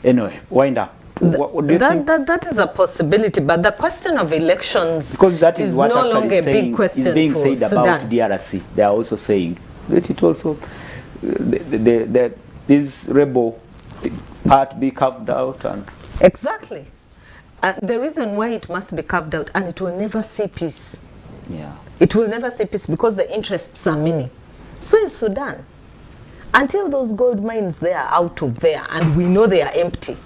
Anyway, wind up. What do you think? That is a possibility, but the question of elections, because that is what no longer a saying, big question is being for said Sudan. about DRC. They are also saying let it also this rebel part be carved out. And exactly. The reason why it must be carved out, and it will never see peace. yeah, It will never see peace because the interests are many. So in Sudan, until those gold mines there are out of there and we know they are empty,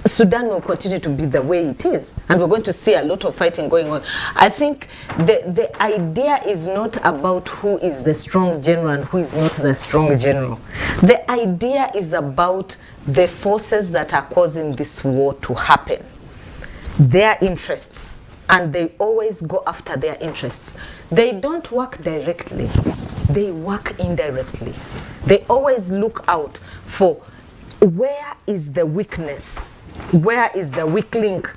Sudan will continue to be the way it is, and we're going to see a lot of fighting going on. I think the idea is not about who is the strong general and who is not the strong general. The idea is about the forces that are causing this war to happen, their interests, and they always go after their interests. They don't work directly, they work indirectly. They always look out for where is the weakness. Where is the weak link?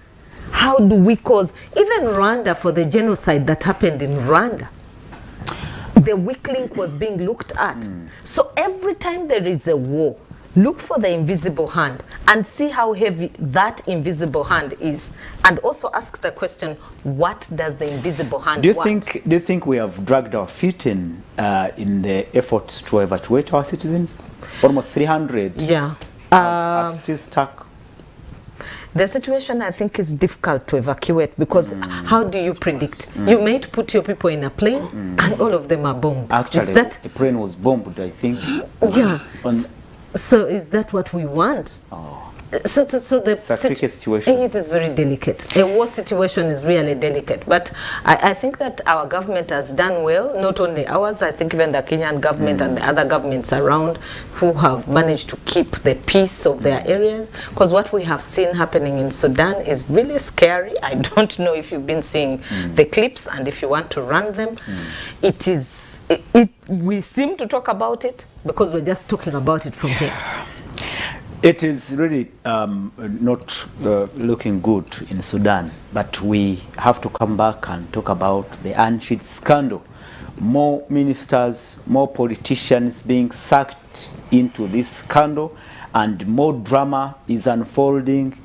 How do we cause, even Rwanda, for the genocide that happened in Rwanda, the weak link was being looked at. So every time there is a war, look for the invisible hand and see how heavy that invisible hand is, and also ask the question, what does the invisible hand want? Do you think we have dragged our feet in the efforts to evacuate our citizens? Almost 300 Yeah. are still stuck. The situation, I think, is difficult to evacuate because how do you predict? You might put your people in a plane and all of them are bombed. Actually, is that, a plane was bombed, I think. yeah. on- So is that what we want? Oh. So the It's a tricky situation. It is very delicate. A war situation is really delicate. But I think that our government has done well, not only ours, I think even the Kenyan government and the other governments around who have managed to keep the peace of their areas. Because what we have seen happening in Sudan is really scary. I don't know if you've been seeing the clips, and if you want to run them. We seem to talk about it because we're just talking about it from here. It is really not looking good in Sudan, but we have to come back and talk about the Anchit scandal. More ministers, more politicians being sucked into this scandal, and more drama is unfolding.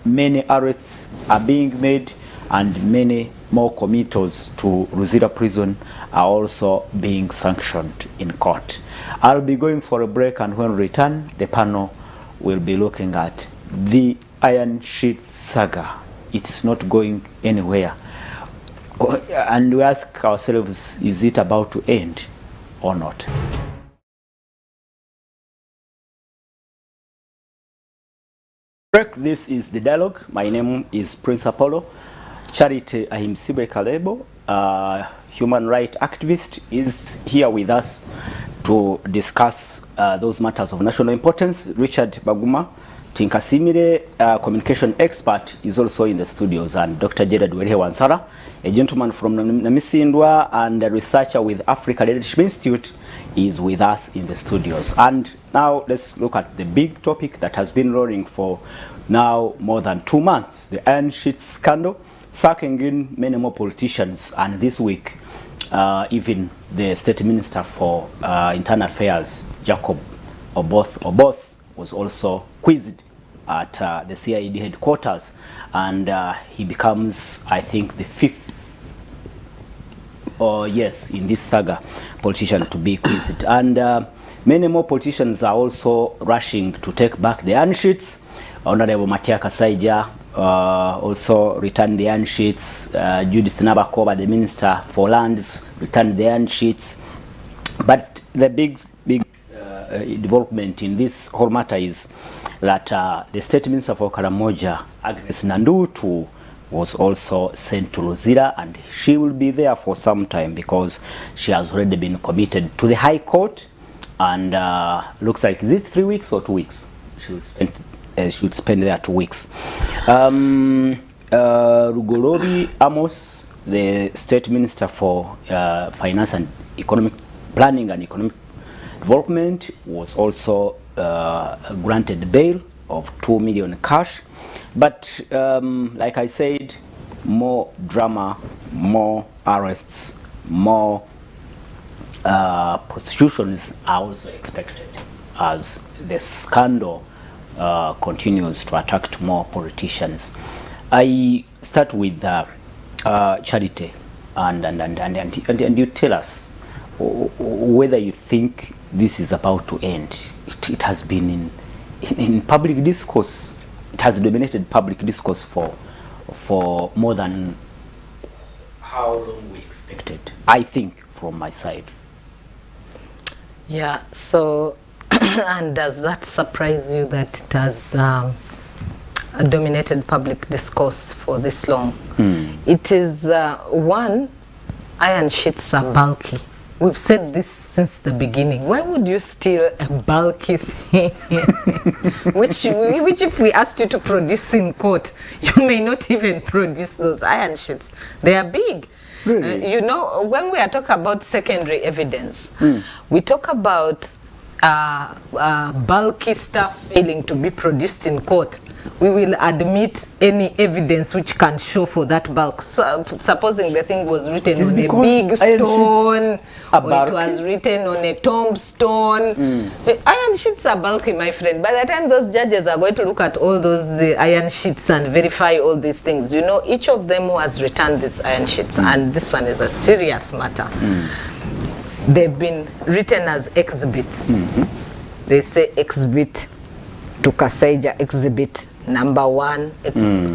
Many arrests are being made, and many more committals to Ruzira prison are also being sanctioned in court. I'll be going for a break, and when we return, the panel will be looking at the iron sheet saga, it's not going anywhere. And we ask ourselves, is it about to end or not? This is The Dialogue. My name is Prince Apollo. Charity Ahimsibe Kalebo, human rights activist, is here with us to discuss those matters of national importance. Richard Baguma Tinkasimire, communication expert, is also in the studios, and Dr. Gerard Werehe-Wansara, a gentleman from Namisindwa and a researcher with Africa Leadership Institute, is with us in the studios. And now let's look at the big topic that has been rolling for now more than 2 months, the iron sheet scandal, sucking in many more politicians. And this week, even the State Minister for Internal Affairs, Jacob Oboth, was also quizzed at the CID headquarters, and he becomes, I think, the 5th, in this saga, politician to be quizzed. And many more politicians are also rushing to take back the iron sheets. Honorable Matia Kasaija also returned the iron sheets. Judith Nabakoba, the Minister for Lands, returned the iron sheets. But the big development in this whole matter is that the State Minister for Karamoja, Agnes Nandutu, was also sent to Luzira, and she will be there for some time because she has already been committed to the High Court. And looks like, is it 3 weeks or 2 weeks? She would spend there 2 weeks. Rugolobi Amos, the State Minister for Finance and Economic Planning and Economic Development, was also granted bail of 2 million cash. But like I said, more drama, more arrests, more prosecutions are also expected as the scandal continues to attract more politicians. I start with Charity, and you tell us whether you think this is about to end. It has been in public discourse. It has dominated public discourse for more than how long we expected, I think, from my side. Yeah, so, and does that surprise you that it has dominated public discourse for this long? It is, one, iron sheets are bulky. We've said this since the beginning. Why would you steal a bulky thing? which if we asked you to produce in court, you may not even produce those iron sheets. They are big. Really? You know, when we are talking about secondary evidence, we talk about bulky stuff failing to be produced in court. We will admit any evidence which can show for that bulk. So, supposing the thing was written on a big stone, or it was written on a tombstone. Iron sheets are bulky, my friend. By the time those judges are going to look at all those iron sheets and verify all these things, you know, each of them who has returned these iron sheets, and this one is a serious matter. They've been written as exhibits. They say exhibit to Kasaija, exhibit number 1.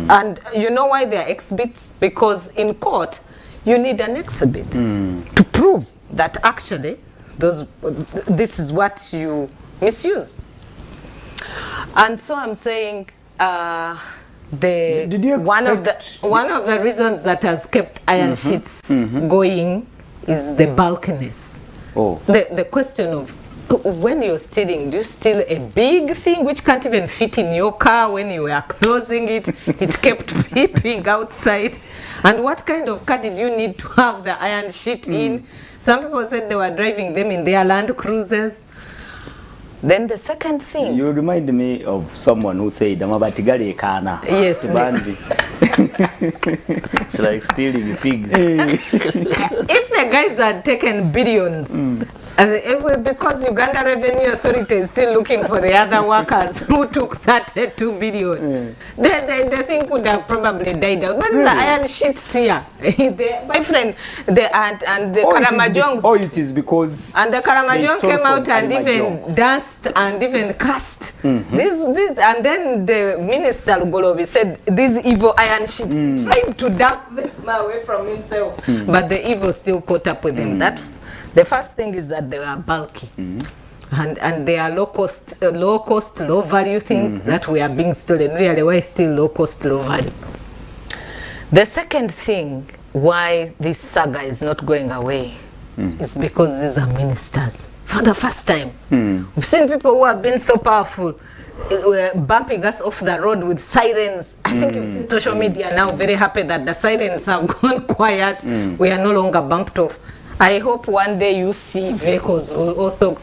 And you know why they are exhibits? Because in court, you need an exhibit to prove that actually this is what you misuse. And so I'm saying one of the reasons that has kept iron sheets going is the bulkiness. The question of, when you're stealing, do you steal a big thing which can't even fit in your car? When you were closing it, it kept peeping outside. And what kind of car did you need to have the iron sheet in? Some people said they were driving them in their Land Cruisers. Then the second thing. You remind me of someone who said, "Damabatigari kana." Yes. It's like stealing pigs. If the guys had taken billions Because Uganda Revenue Authority is still looking for the other workers who took that 2 billion. The thing could have probably died out. But the iron sheets here, my friend, and the Karamajong. Oh, it is because. And the Karamajong came out and even danced and even cursed. This, and then the minister Golobi said these evil iron sheets, trying to dump them away from himself. But the evil still caught up with him. That. The first thing is that they are bulky, and they are low cost, low value things that we are being stolen. Really, why still low cost, low value? The second thing why this saga is not going away is because these are ministers. For the first time, we've seen people who have been so powerful bumping us off the road with sirens. I think you've seen social media now very happy that the sirens have gone quiet. We are no longer bumped off. I hope one day you see vehicles will also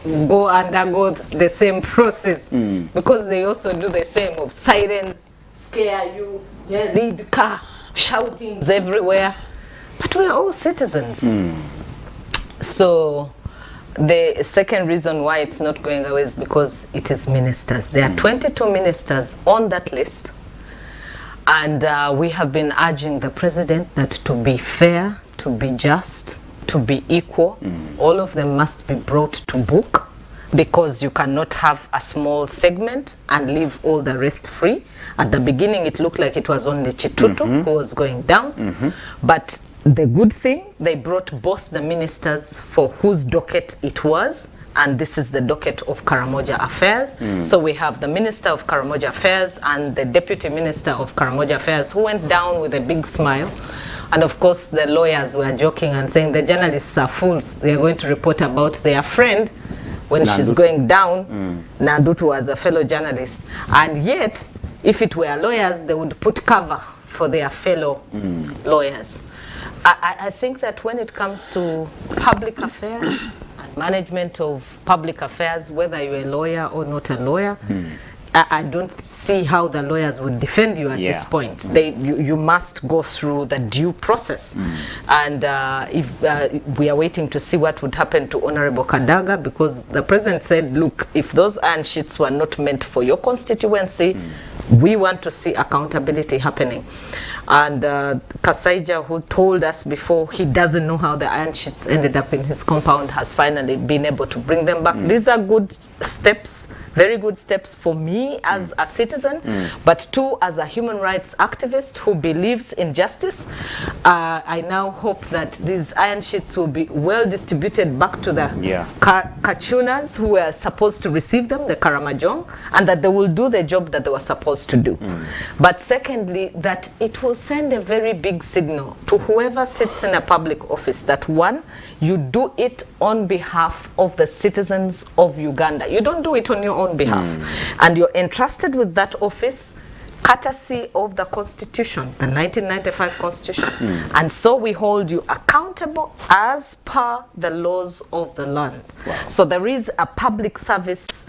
undergo the same process, because they also do the same of sirens, scare you, lead car, shoutings everywhere. But we are all citizens. So the second reason why it's not going away is because it is ministers. There are 22 ministers on that list. And we have been urging the president that to be fair, to be just, to be equal, all of them must be brought to book, because you cannot have a small segment and leave all the rest free. At the beginning, it looked like it was only Chitutu who was going down. But the good thing, they brought both the ministers for whose docket it was, and this is the docket of Karamoja Affairs. So we have the Minister of Karamoja Affairs and the Deputy Minister of Karamoja Affairs, who went down with a big smile. And of course, the lawyers were joking and saying the journalists are fools. They are going to report about their friend when she's going down. Nandutu was a fellow journalist. And yet, if it were lawyers, they would put cover for their fellow lawyers. I think that when it comes to public affairs and management of public affairs, whether you're a lawyer or not a lawyer, I don't see how the lawyers would defend you at this point. You must go through the due process. And if we are waiting to see what would happen to Honorable Kadaga, because the president said, look, if those iron sheets were not meant for your constituency, we want to see accountability happening. And Kasaija, who told us before he doesn't know how the iron sheets ended up in his compound, has finally been able to bring them back. These are good steps, very good steps for me as a citizen, but too as a human rights activist who believes in justice. I now hope that these iron sheets will be well distributed back to the Kachunas who were supposed to receive them, the Karamajong, and that they will do the job that they were supposed to do. But secondly, that it will send a very big signal to whoever sits in a public office that, one, you do it on behalf of the citizens of Uganda. You don't do it on your own behalf. And you're entrusted with that office courtesy of the Constitution, the 1995 Constitution. And so we hold you accountable as per the laws of the land. So there is a public service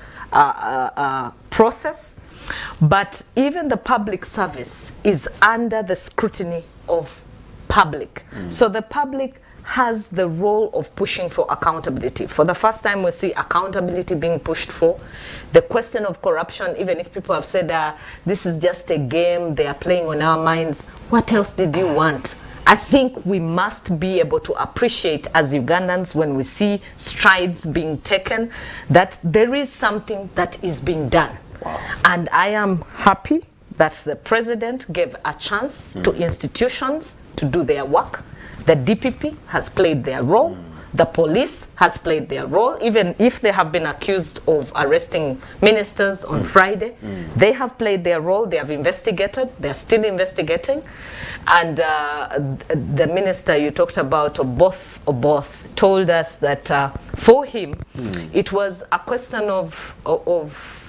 process. But even the public service is under the scrutiny of public. So the public has the role of pushing for accountability. For the first time, we see accountability being pushed for. The question of corruption, even if people have said, this is just a game, they are playing on our minds, what else did you want? I think we must be able to appreciate as Ugandans, when we see strides being taken, that there is something that is being done. And I am happy that the president gave a chance to institutions to do their work. The DPP has played their role. The police has played their role, even if they have been accused of arresting ministers on Friday. They have played their role. They have investigated. They're still investigating. And the minister you talked about, Oboth, told us that for him, it was a question of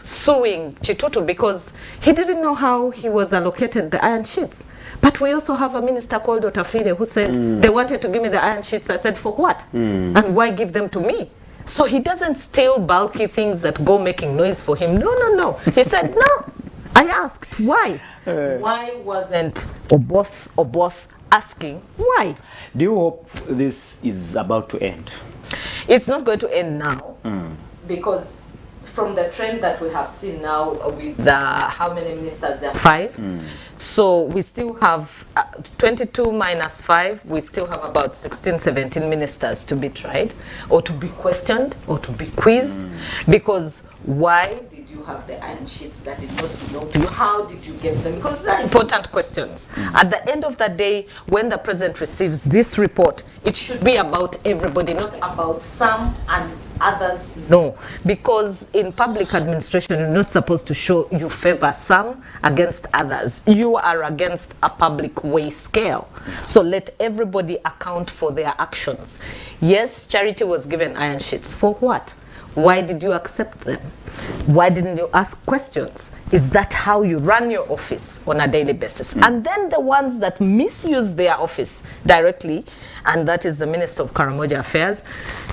suing Chitutu because he didn't know how he was allocated the iron sheets. But we also have a minister called Otafire who said, they wanted to give me the iron sheets. I said, for what? And why give them to me? So he doesn't steal bulky things that go making noise for him. No. He said, no. I asked, why? Why wasn't Oboth asking why? Do you hope this is about to end? It's not going to end now because from the trend that we have seen now with how many ministers there are? 5. So we still have 22 minus 5, we still have about 16, 17 ministers to be tried or to be questioned or to be quizzed because why did you have the iron sheets that did not belong to you? How did you get them? Because these are important questions. At the end of the day, when the president receives this report, it should be about everybody, not about some and others. No, because in public administration, you're not supposed to show you favor some against others. You are against a public way scale. So let everybody account for their actions. Yes, Charity was given iron sheets. For what? Why did you accept them? Why didn't you ask questions? Is that how you run your office on a daily basis? And then the ones that misuse their office directly, and that is the Minister of Karamoja Affairs,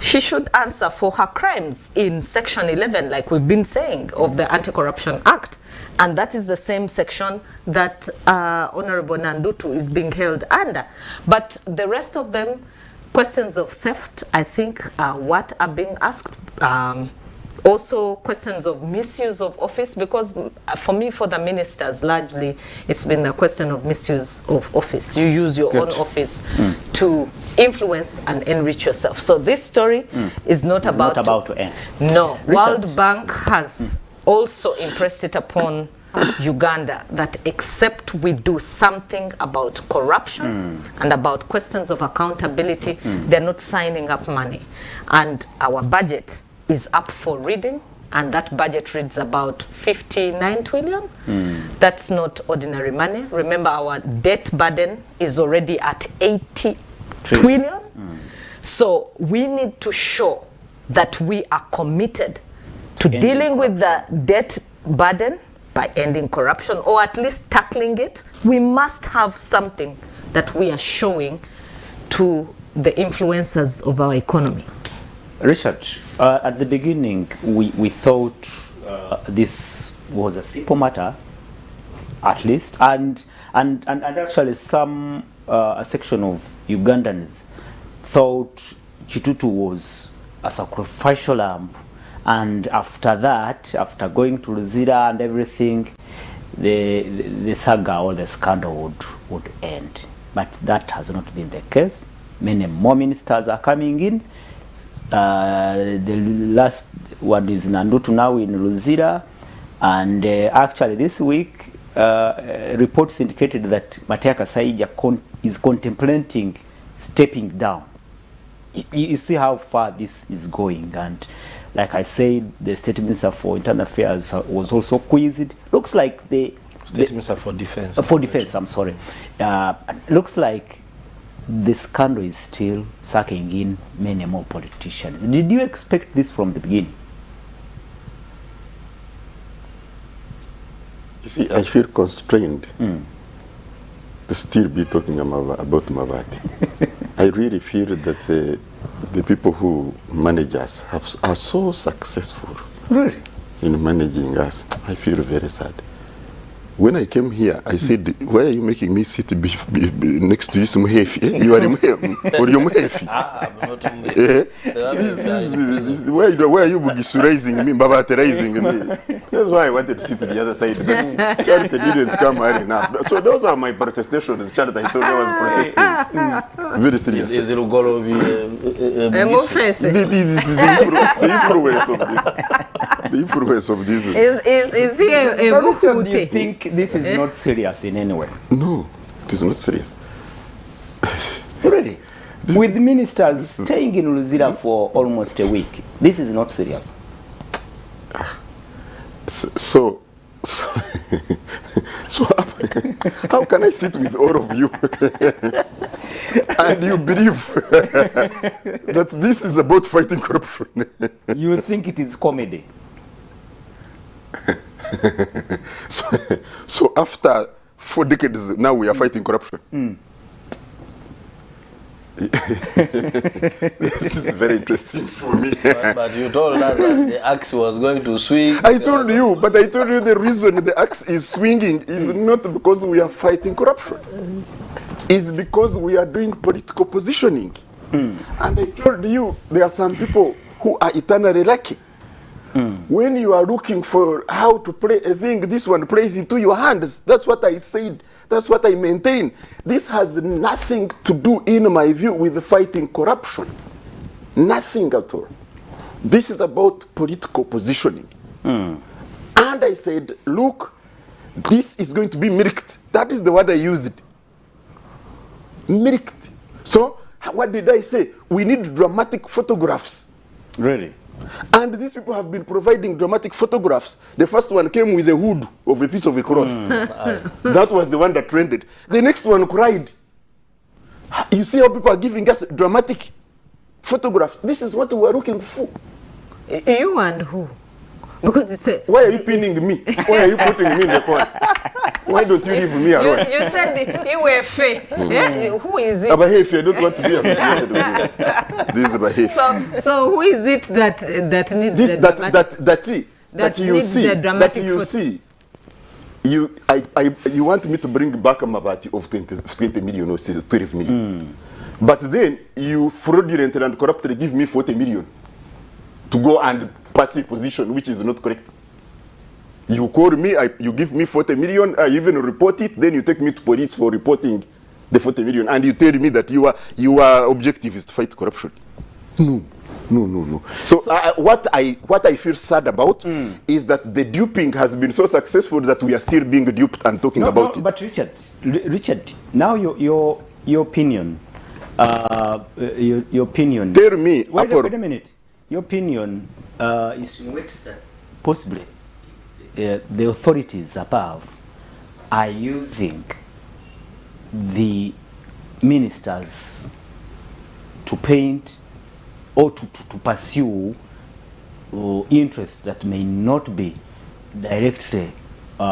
she should answer for her crimes in Section 11, like we've been saying, of the Anti-Corruption Act. And that is the same section that Honorable Nandutu is being held under. But the rest of them, questions of theft, I think, what are being asked. Also questions of misuse of office, because for me, for the ministers, largely, it's been a question of misuse of office. You use your own office to influence and enrich yourself. So this story is not about to end. No. Richard. World Bank has also impressed it upon Uganda that except we do something about corruption and about questions of accountability, they're not signing up money. And our budget is up for reading, and that budget reads about 59 trillion. That's not ordinary money. Remember, our debt burden is already at 80 trillion. So we need to show that we are committed to dealing with the debt burden by ending corruption, or at least tackling it. We must have something that we are showing to the influencers of our economy. Richard, at the beginning, we thought this was a simple matter, at least, and actually a section of Ugandans thought Chitutu was a sacrificial lamb, and after that, after going to Luzira and everything, the saga or the scandal would end. But that has not been the case. Many more ministers are coming in. The last one is Nandutu now in Luzira, and actually this week reports indicated that Matea Kasaija is contemplating stepping down. You see how far this is going, and like I said, the State Minister for Internal Affairs was also quizzed. Looks like the State Minister for Defense. For Defense, I'm sorry. Looks like the scandal is still sucking in many more politicians. Did you expect this from the beginning? You see, I feel constrained to still be talking about Mavati. I really feel that the people who manage us are so successful in managing us. I feel very sad. When I came here, I said, why are you making me sit next to this Muhefi? You are Muhefi, or you Muhefi? Why are you raising me, Babate raising me? That's why I wanted to sit to the other side, because Charity didn't come early enough. So those are my protestations. Charity, I told you I was protesting. Very serious. Is it going to The influence of this. Is he a Do you think this is not serious in any way? No, it is not serious. Really? With ministers staying in Luzira for almost a week, this is not serious. So how can I sit with all of you and you believe that this is about fighting corruption? You think it is comedy? So after 4 decades now we are fighting corruption. This is very interesting for me. But you told us that the axe was going to swing. I told you, but I told you the reason the axe is swinging is not because we are fighting corruption. It's because we are doing political positioning. And I told you, there are some people who are eternally lucky. When you are looking for how to play a thing, this one plays into your hands. That's what I said. That's what I maintain. This has nothing to do, in my view, with fighting corruption. Nothing at all. This is about political positioning. And I said, look, this is going to be milked. That is the word I used. Milked. So, what did I say? We need dramatic photographs. Really? And these people have been providing dramatic photographs. The first one came with a hood of a piece of a cloth. That was the one that trended. The next one cried. You see how people are giving us dramatic photographs. This is what we are looking for. You and who? Because you said Why are you pinning me? Why are you putting me in the corner? Why don't you leave me alone? you said you were fair. Yeah? Who is it? Abahefi, I don't want to be associated with you. This is Abahefi. So who is it that needs This the that dramatic- that you needs see the dramatic that you photo? see. You want me to bring back a Mabati of 20 million or 12 million. But then you fraudulently and corruptly give me 40 million to go and pass a position which is not correct. You call me, you give me 40 million, I even report it, then you take me to police for reporting the 40 million, and you tell me that your objective is to fight corruption. No. So what I feel sad about is that the duping has been so successful that we are still being duped and talking about it. But Richard, now your opinion, your opinion. Tell me, Wait a minute. Your opinion insinuates that possibly the authorities above are using the ministers to paint or to pursue interests that may not be directly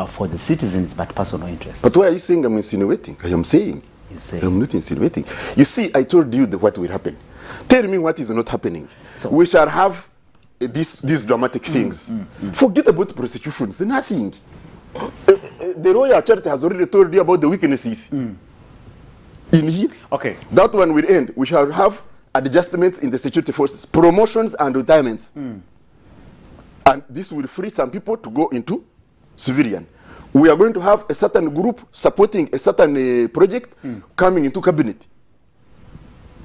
for the citizens but personal interests. But why are you saying I'm insinuating? I am saying. You say. I'm not insinuating. You see, I told you what will happen. Tell me what is not happening. So- We shall have these dramatic things. Forget about prosecutions. Nothing. The Royal Church has already told you about the weaknesses in here. Okay. That one will end. We shall have adjustments in the security forces, promotions and retirements. And this will free some people to go into civilian. We are going to have a certain group supporting a certain project coming into cabinet.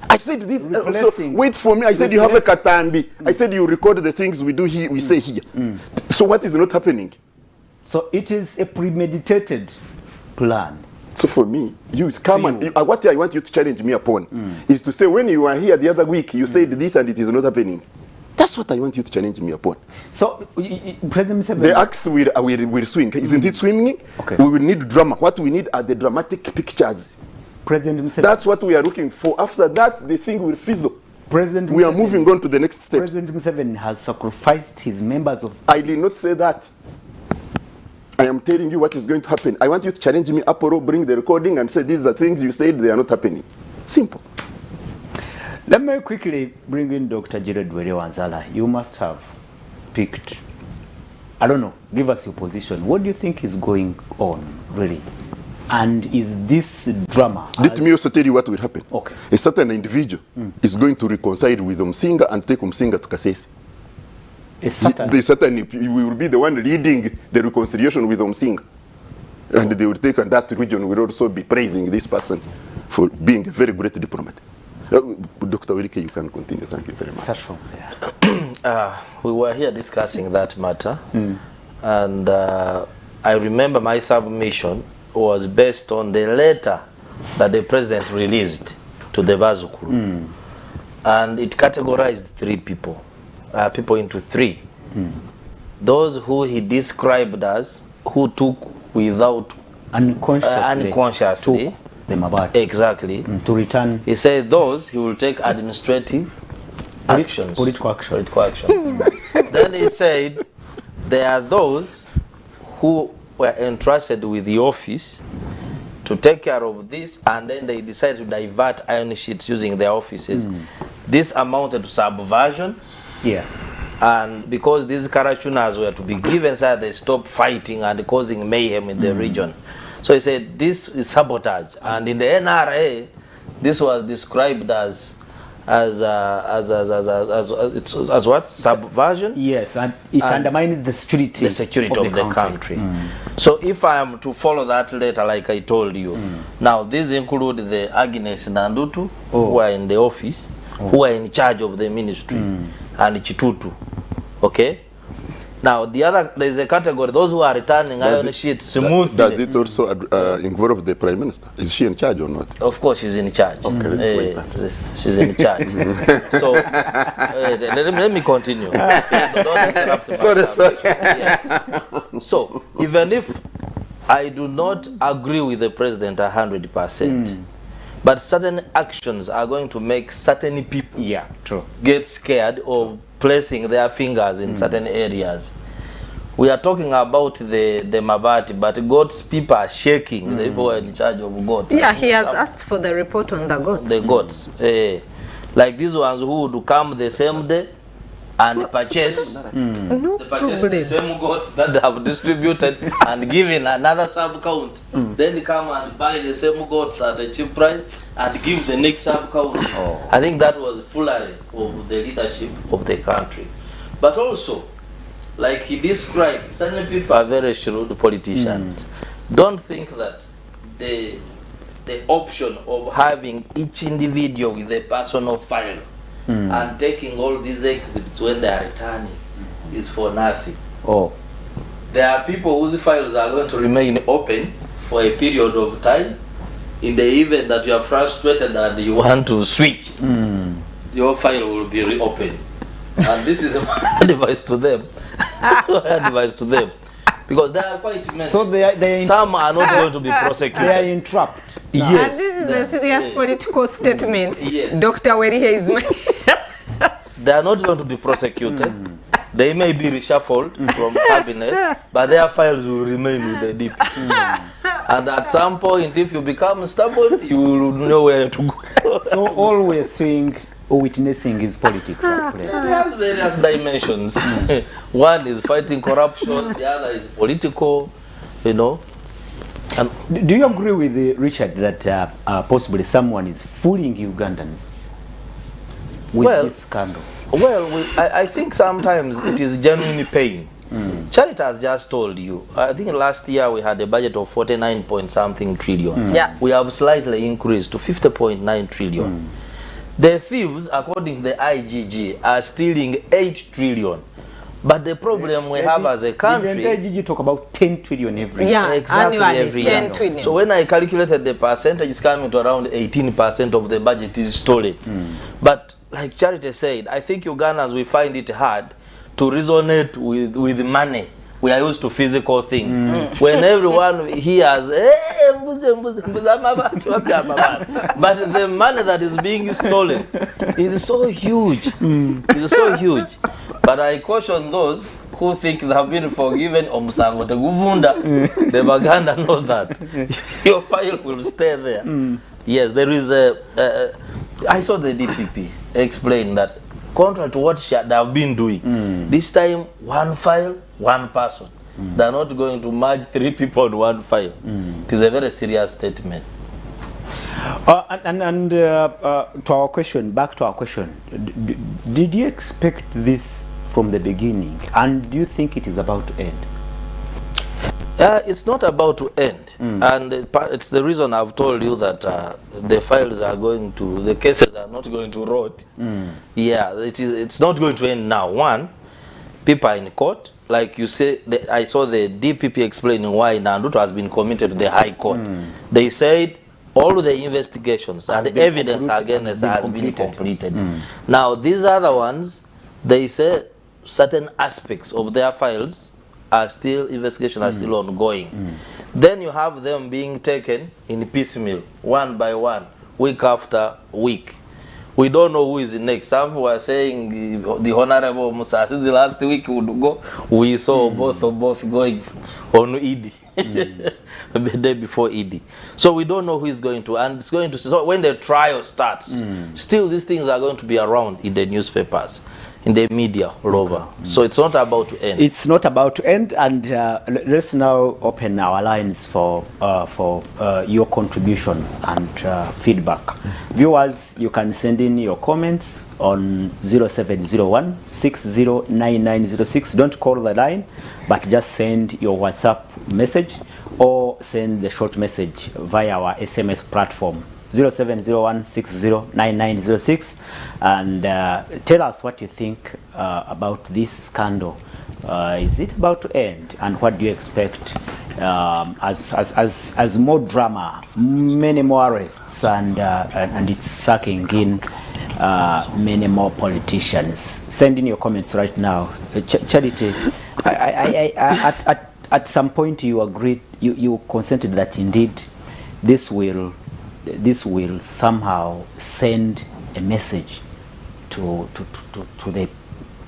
I said this. So Replacing- wait for me. I said you have a replace- katambi. I said you record the things we do here. We say here. So what is not happening? So it is a premeditated plan. So for me, you come and what I want you to challenge me upon is to say when you were here the other week, you said this and it is not happening. That's what I want you to challenge me upon. So President Museveni, The axe will swing. Isn't it swinging? Okay. We will need drama. What we need are the dramatic pictures. President Museveni, That's what we are looking for. After that, the thing will fizzle. President We are Museveni- moving on to the next steps. President Museveni has sacrificed his members of. I did not say that. I am telling you what is going to happen. I want you to challenge me, Apollo, bring the recording and say these are things you said, they are not happening. Simple. Let me quickly bring in Dr. Jared Were-Wanzala. You must have picked, I don't know, give us your position. What do you think is going on, really? And is this drama? Let me also tell you what will happen. Okay. A certain individual is going to reconcile with Umsinga and take Umsinga to Kasese. A certain, The certain you will be the one leading the reconciliation with Umsinga. And they will take, and that region will also be praising this person for being a very great diplomat. Dr. Werike, you can continue. Thank you very much. start from there. We were here discussing that matter, and I remember my submission was based on the letter that the president released to the Bazukuru, and it categorized three people into three. Those who he described as who took without Unconsciously took them about exactly. to return He said those he will take administrative actions. political action. Political actions. Then he said there are those who were entrusted with the office to take care of this, and then they decided to divert iron sheets using their offices. This amounted to subversion, Yeah. and because these Karachunas were to be given, so they stopped fighting and causing mayhem in the region. So he said this is sabotage, and in the NRA, this was described as as what subversion. Yes, and it undermines the security of the country. So if I am to follow that letter, like I told you, now these include the Agnes Nandutu, who are in the office, who are in charge of the ministry, and Chitutu. Okay. Now the other, there is a category, those who are returning iron sheet smoothly. Does it also involve the Prime Minister? Is she in charge or not? Of course, she's in charge. Okay, she's in charge. So let me continue. Don't interrupt me. Sorry. Yes. So even if I do not agree with the president 100%, but certain actions are going to make certain people get scared of placing their fingers in certain areas. We are talking about the Mabati, but God's people are shaking. The people are in charge of God. Yeah, he has asked for the report on the goats. The goats. Like these ones who would come the same day and purchase, the same goats that they have distributed and given another sub count. Then they come and buy the same goats at a cheap price and give the next sub count. I think that was foolery of the leadership of the country. But also, like he described, certain people are very shrewd politicians. Don't think that the option of having each individual with a personal file and taking all these exhibits when they are returning is for nothing. There are people whose files are going to remain open for a period of time. In the event that you are frustrated and you want to switch, your file will be reopened. And this is my advice to them. Because they are quite many. So some are not going to be prosecuted. They are entrapped. Yes. And this is a serious political statement. Yes. Dr. Werihe is They are not going to be prosecuted. They may be reshuffled from cabinet, but their files will remain with the DP. And at some point, if you become stubborn, you will know where to go. So all we're seeing or witnessing is politics. It has various dimensions. One is fighting corruption, the other is political, And do you agree with Richard that possibly someone is fooling Ugandans with this scandal? Well, I think sometimes it is genuine pain. Charity has just told you, I think last year we had a budget of 49-point-something trillion. Yeah. We have slightly increased to 50.9 trillion. The thieves, according to the IGG, are stealing 8 trillion. But the problem we have as a country... The IGG talk about 10 trillion every year. Yeah, exactly, annually, every 10 year. trillion. So when I calculated the percentage, it's coming to around 18% of the budget is stolen. But like Charity said, I think Ugandans, we find it hard to resonate with money. We are used to physical things. When everyone hears, but the money that is being stolen is so huge. It's so huge. But I caution those who think they have been forgiven. The Baganda know that. Your file will stay there. Yes, there is I saw the DPP explain that contrary to what they have been doing, this time one file, one person. They are not going to merge 3 people on one file. It is a very serious statement. To our question, back to our question, did you expect this from the beginning, and do you think it is about to end? It's not about to end, and it's the reason I've told you that the files are going to, the cases are not going to rot. Yeah, it's not going to end now. One, people are in court. Like you say, I saw the DPP explaining why Nandutu has been committed to the High Court. They said all the investigations and the evidence against has been completed. Now, these other ones, they say certain aspects of their files are still, investigation are still ongoing. Then you have them being taken in piecemeal, one by one, week after week. We don't know who is next. Some were saying the Honorable Musa, since the last week would go, we saw both going on ED, the day before ED. So we don't know who is going to, and it's going to, so when the trial starts, still these things are going to be around in the newspapers. in the media all over. So it's not about to end. It's not about to end, and let's now open our lines for your contribution and feedback. Viewers, you can send in your comments on 0701 609906. Don't call the line, but just send your WhatsApp message or send the short message via our SMS platform 0701609906, and tell us what you think about this scandal. Is it about to end, and what do you expect as more drama, many more arrests, and it's sucking in many more politicians? Send in your comments right now. Charity, at some point you agreed, you consented that indeed this will somehow send a message to the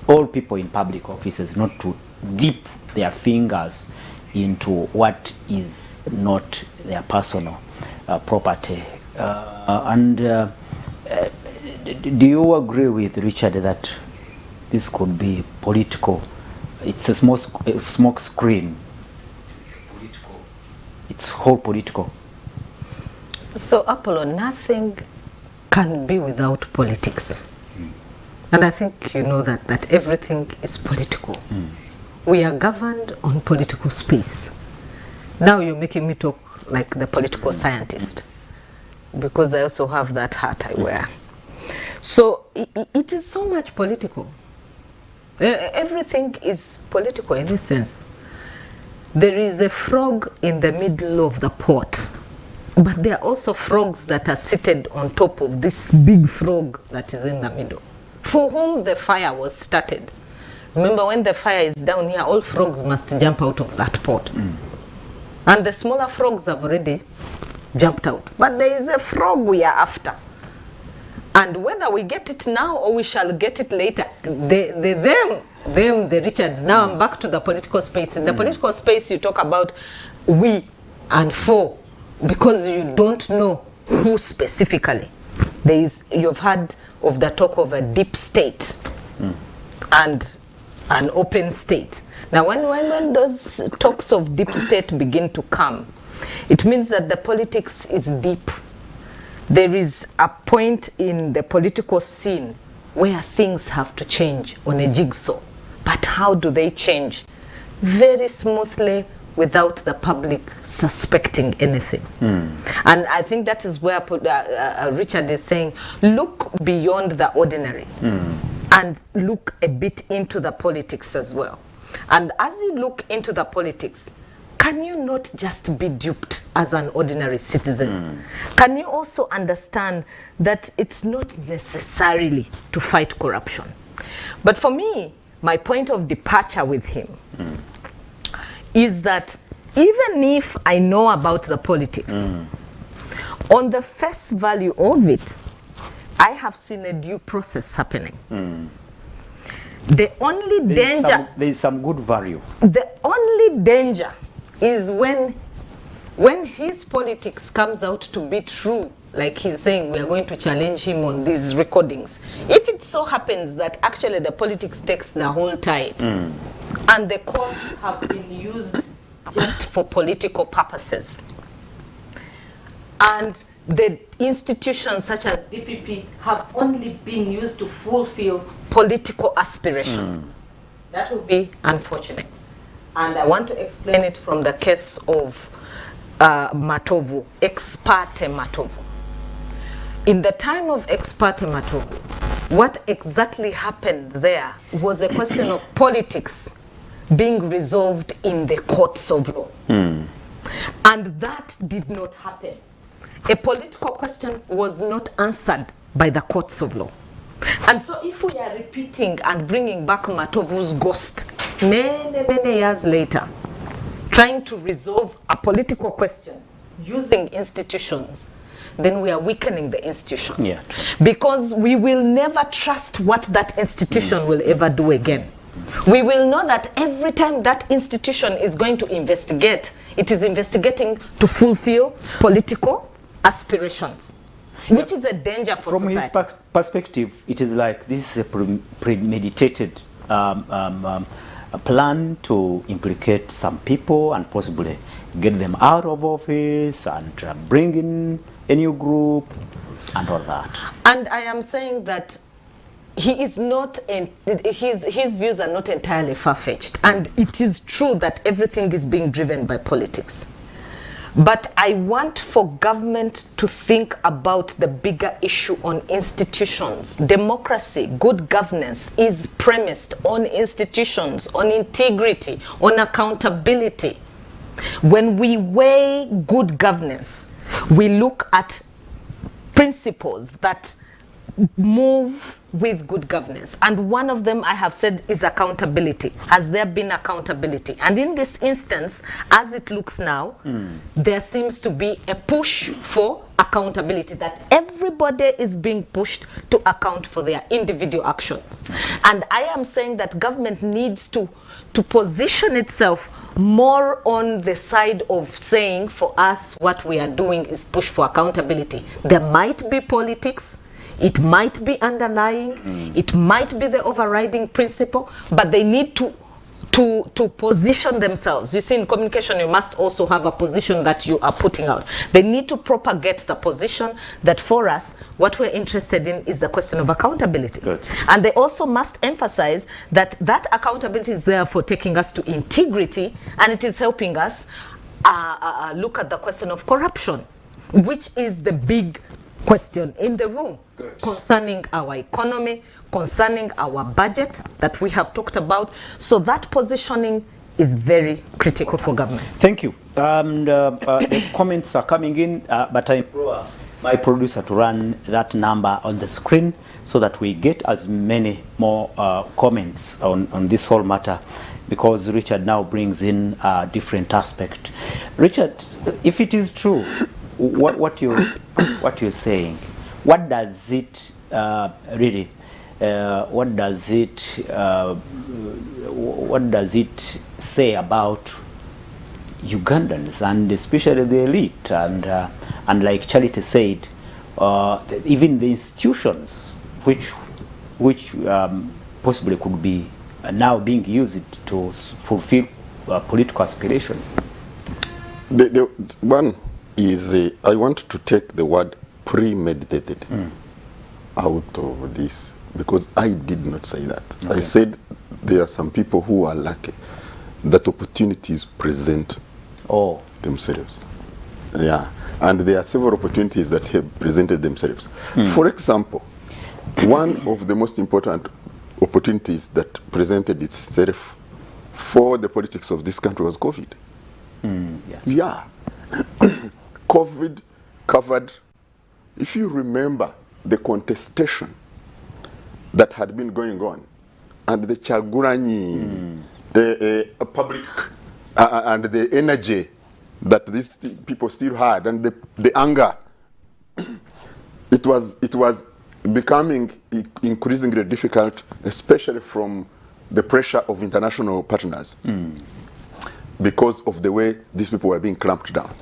all people in public offices not to dip their fingers into what is not their personal property. Do you agree with Richard that this could be political? It's a smoke screen. It's political. It's whole political. So, Apollo, nothing can be without politics. And I think you know that everything is political. We are governed on political space. Now you're making me talk like the political scientist, because I also have that hat I wear. So it is so much political. Everything is political in this sense. There is a frog in the middle of the pot, but there are also frogs that are seated on top of this big frog that is in the middle, for whom the fire was started. Remember, when the fire is down here, all frogs must jump out of that pot. And the smaller frogs have already jumped out. But there is a frog we are after. And whether we get it now or we shall get it later, the Richards, now I'm back to the political space. In the political space, you talk about we and for, because you don't know who specifically. You've heard of the talk of a deep state and an open state. Now, when those talks of deep state begin to come, it means that the politics is deep. There is a point in the political scene where things have to change on a jigsaw. But how do they change? Very smoothly, without the public suspecting anything. And I think that is where Richard is saying, look beyond the ordinary and look a bit into the politics as well. And as you look into the politics, can you not just be duped as an ordinary citizen? Can you also understand that it's not necessarily to fight corruption? But for me, my point of departure with him is that even if I know about the politics, on the face value of it, I have seen a due process happening. The only danger... There is some good value. The only danger is when his politics comes out to be true, like he's saying, we are going to challenge him on these recordings. If it so happens that actually the politics takes the whole tide, and the courts have been used just for political purposes, and the institutions such as DPP have only been used to fulfill political aspirations, that would be unfortunate. And I want to explain it from the case of Matovu, ex parte Matovu. In the time of ex parte Matovu, what exactly happened there was a question of politics being resolved in the courts of law. And that did not happen. A political question was not answered by the courts of law. And so if we are repeating and bringing back Matovu's ghost many years later, trying to resolve a political question using institutions, then we are weakening the institution. Yeah. Because we will never trust what that institution will ever do again. We will know that every time that institution is going to investigate, it is investigating to fulfill political aspirations. which is a danger for From society. his perspective, it is like this is a premeditated a plan to implicate some people and possibly get them out of office and bring in a new group and all that. And I am saying that he is not, his views are not entirely far-fetched. And it is true that everything is being driven by politics. But I want for government to think about the bigger issue on institutions. Democracy, good governance is premised on institutions, on integrity, on accountability. When we weigh good governance, we look at principles that move with good governance, and one of them I have said is accountability. Has there been accountability? And in this instance, as it looks now, there seems to be a push for accountability, that everybody is being pushed to account for their individual actions. And I am saying that government needs to position itself more on the side of saying, for us, what we are doing is push for accountability. There might be politics, it might be underlying, it might be the overriding principle, but they need to position themselves. You see, in communication, you must also have a position that you are putting out. They need to propagate the position that for us, what we're interested in is the question of accountability. Good. And they also must emphasize that that accountability is there for taking us to integrity, and it is helping us look at the question of corruption, which is the big question in the room. Good. Concerning our economy, concerning our budget that we have talked about. So that positioning is very critical for government. Thank you. And the comments are coming in, but I implore my producer to run that number on the screen so that we get as many more comments on this whole matter, because Richard now brings in a different aspect. Richard, if it is true, what you're saying, what does it really? What does it say about Ugandans, and especially the elite, and like Charity said, even the institutions which possibly could be now being used to fulfill political aspirations? The one is I want to take the word premeditated out of this, because I did not say that. Okay. I said there are some people who are lucky that opportunities present themselves. Yeah, and there are several opportunities that have presented themselves. For example, one of the most important opportunities that presented itself for the politics of this country was COVID. Yeah. COVID covered, if you remember, the contestation that had been going on, and the Kyagulanyi, public, and the energy that these people still had, and the anger, it was becoming increasingly difficult, especially from the pressure of international partners, because of the way these people were being clamped down.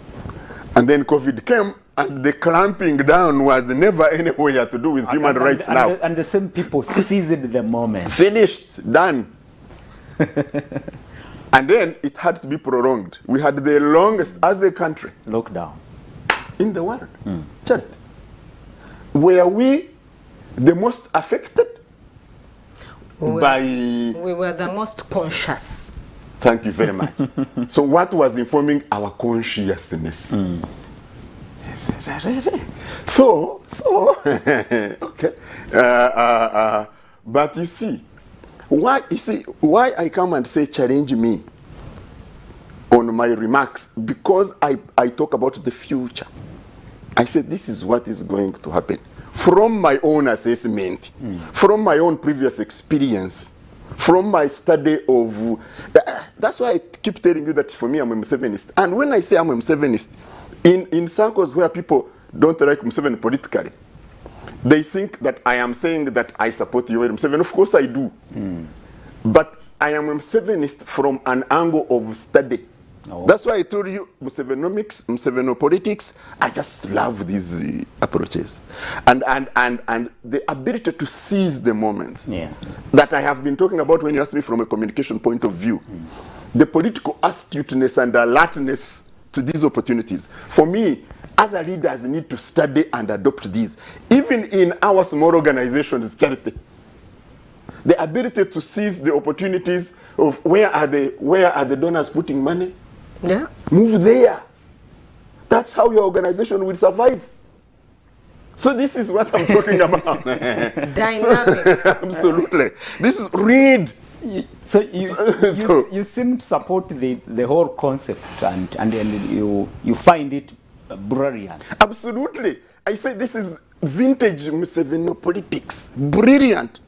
And then COVID came, and the clamping down was never anywhere to do with human rights now. And the same people seized the moment. Finished, done. And then it had to be prolonged. We had the longest, as a country, lockdown in the world. Charity. Were we the most affected? We were the most conscious. Thank you very much. So what was informing our consciousness? So okay. But you see why I come and say challenge me on my remarks, because I talk about the future. I said this is what is going to happen from my own assessment, from my own previous experience, from my study of that's why I keep telling you that for me I'm a Museveniist. And when I say I'm a Museveniist, in circles where people don't like Museveni politically, they think that I am saying that I support Yoweri Museveni. Of course I do. But I am a Museveniist from an angle of study Oh. That's why I told you Musevenomics, Musevenopolitics. I just love these approaches, and the ability to seize the moments that I have been talking about when you asked me from a communication point of view. The political astuteness and alertness to these opportunities. For me, other leaders need to study and adopt these. Even in our small organizations, charity, the ability to seize the opportunities of where are the donors putting money. Yeah. Move there. That's how your organization will survive. So this is what I'm talking about. Dynamic. Absolutely. This is read. So you seem to support the whole concept and you find it brilliant. Absolutely. I say this is vintage Musevenopolitics. Brilliant.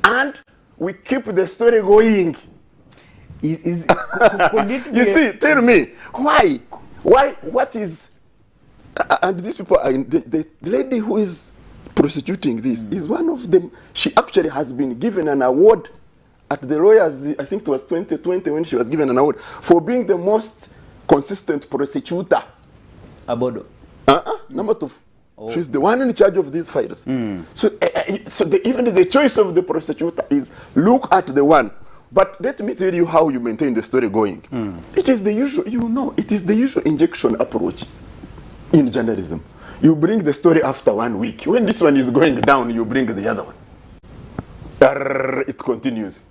And we keep the story going. You see, tell me, why, what is, and these people, the lady who is prosecuting this is one of them. She actually has been given an award at the Lawyers, I think it was 2020 when she was given an award for being the most consistent prosecutor. Abodo. Number 2. Oh. She's the one in charge of these files. So, even the choice of the prosecutor is look at the one. But let me tell you how you maintain the story going. It is the usual, it is the usual injection approach in journalism. You bring the story after 1 week. When this one is going down, you bring the other one. It continues.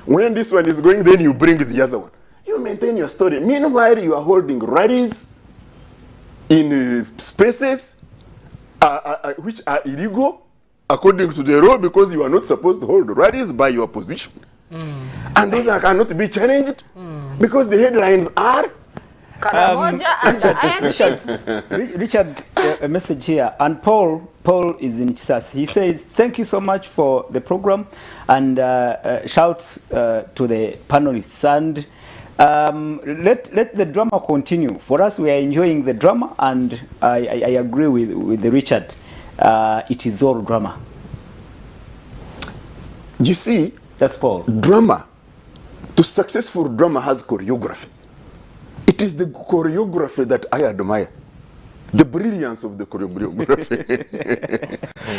When this one is going, then you bring the other one. You maintain your story. Meanwhile, you are holding rallies in spaces which are illegal according to the law, because you are not supposed to hold rallies by your position. And those cannot be challenged because the headlines are Karamoja and the Iron Sheets. Richard, a message here, and Paul is in Chisas. He says, thank you so much for the program, and shouts to the panelists, and let the drama continue. For us, we are enjoying the drama, and I agree with Richard. It is all drama. You see, that's Paul. Drama, to successful drama has choreography. It is the choreography that I admire. The brilliance of the choreography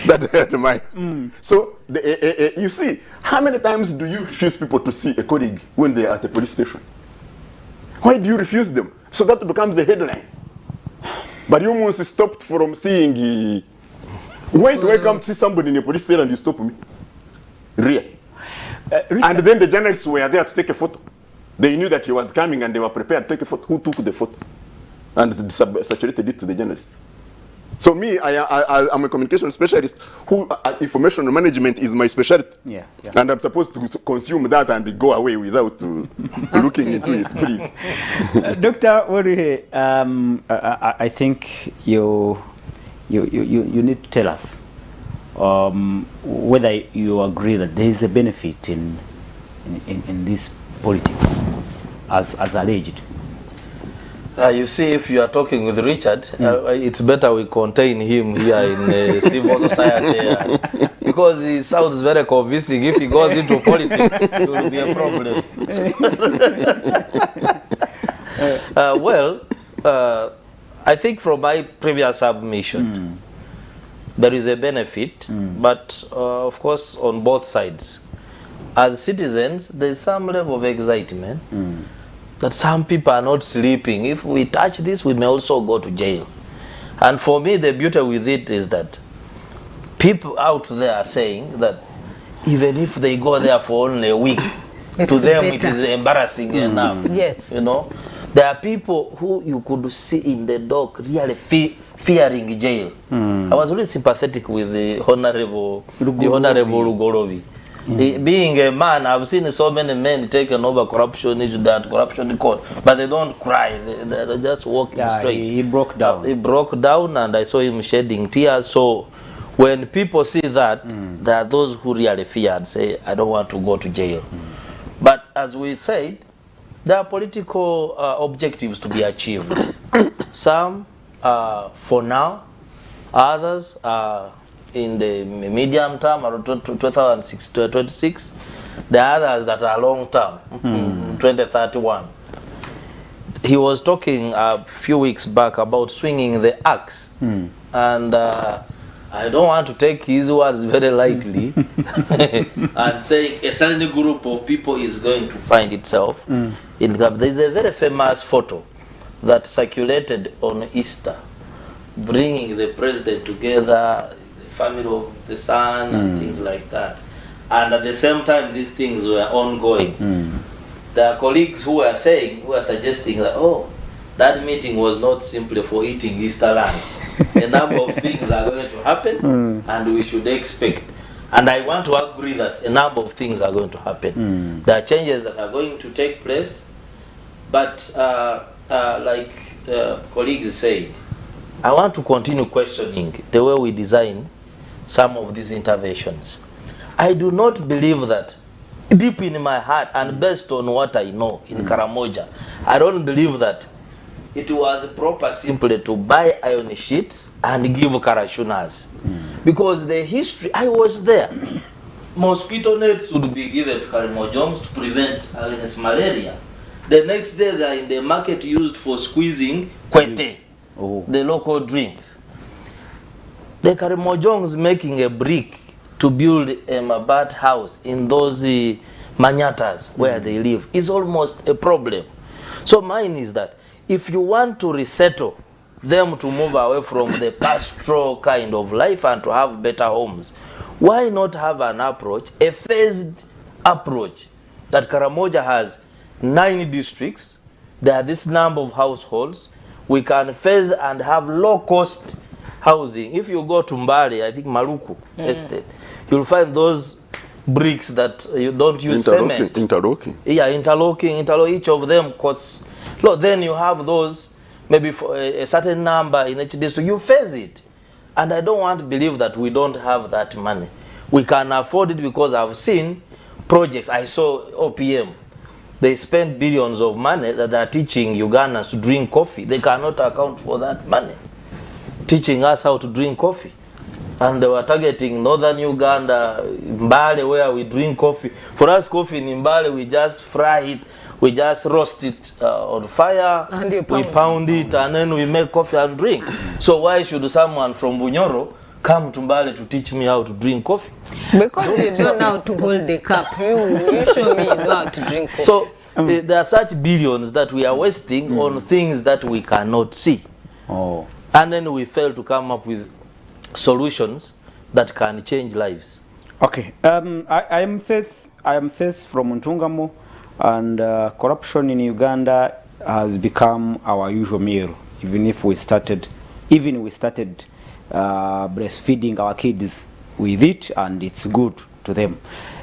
that I admire. So, you see, how many times do you refuse people to see a colleague when they are at a police station? Why do you refuse them? So that becomes the headline. But you almost stopped from seeing. Why do I come to see somebody in a police cell and you stop me? Real. And then the journalists were there to take a photo. They knew that he was coming and they were prepared to take a photo. Who took the photo? And saturated it to the journalists. So me, I'm a communication specialist who information management is my specialty. Yeah. And I'm supposed to consume that and go away without looking into it, please. Dr. Worihe, I think you need to tell us whether you agree that there is a benefit in this politics as alleged. You see, if you are talking with Richard, it's better we contain him here in civil society because he sounds very convincing. If he goes into politics, it will be a problem. I think from my previous submission, there is a benefit, but of course on both sides. As citizens, there is some level of excitement that some people are not sleeping. If we touch this, we may also go to jail. And for me, the beauty with it is that people out there are saying that even if they go there for only a week, to them it is embarrassing enough. Yes. You know, there are people who you could see in the dock really fearing jail. I was really sympathetic with the Honorable Lugorobi. Being a man, I've seen so many men taken over corruption issue, that corruption court, but they don't cry. They're just walking straight. He broke down. He broke down, and I saw him shedding tears. So when people see that, there are those who really fear and say, I don't want to go to jail. But as we said, there are political objectives to be achieved. Some for now, others are in the medium term, or 2026, the others that are long term, 2031. he was talking a few weeks back about swinging the axe, and I don't want to take his words very lightly and saying a certain group of people is going to find itself in Gab. There is a very famous photo that circulated on Easter, bringing the president together, the family of the son, and things like that. And at the same time, these things were ongoing. There are colleagues who were suggesting that, oh, that meeting was not simply for eating Easter lunch. A number of things are going to happen, and we should expect. And I want to agree that a number of things are going to happen. There are changes that are going to take place, but like colleagues said, I want to continue questioning the way we design some of these interventions. I do not believe that deep in my heart and based on what I know in Karamoja, I don't believe that it was proper simply to buy iron sheets and give Karashunas. Because the history, I was there. Mosquito nets would be given to Karamojongs to prevent against malaria. The next day they are in the market used for squeezing kwete, the local drinks. The Karamojongs making a brick to build a Mabat house in those manyatas where they live is almost a problem. So mine is that if you want to resettle them to move away from the pastoral kind of life and to have better homes, why not have an approach, a phased approach, that Karamoja has 9 districts, there are this number of households, we can phase and have low-cost housing. If you go to Mbale, I think Maluku Estate, you'll find those bricks that you don't use cement. Interlocking. Yeah, interlocking, each of them costs. Look, then you have those, maybe for a certain number in each district, you phase it. And I don't want to believe that we don't have that money. We can afford it because I've seen projects. I saw OPM. They spend billions of money that they're teaching Ugandans to drink coffee. They cannot account for that money. Teaching us how to drink coffee. And they were targeting northern Uganda, Mbale, where we drink coffee. For us, coffee in Mbale, we just fry it, we just roast it on fire, we pound it, and then we make coffee and drink. So why should someone from Bunyoro come to Mbale to teach me how to drink coffee? Because you don't know how to hold the cup. You show me how to drink coffee. So there are such billions that we are wasting on things that we cannot see. And then we fail to come up with solutions that can change lives. Okay, I am Faith from Ntungamo, and corruption in Uganda has become our usual meal. Even we started breastfeeding our kids with it, and it's good to them.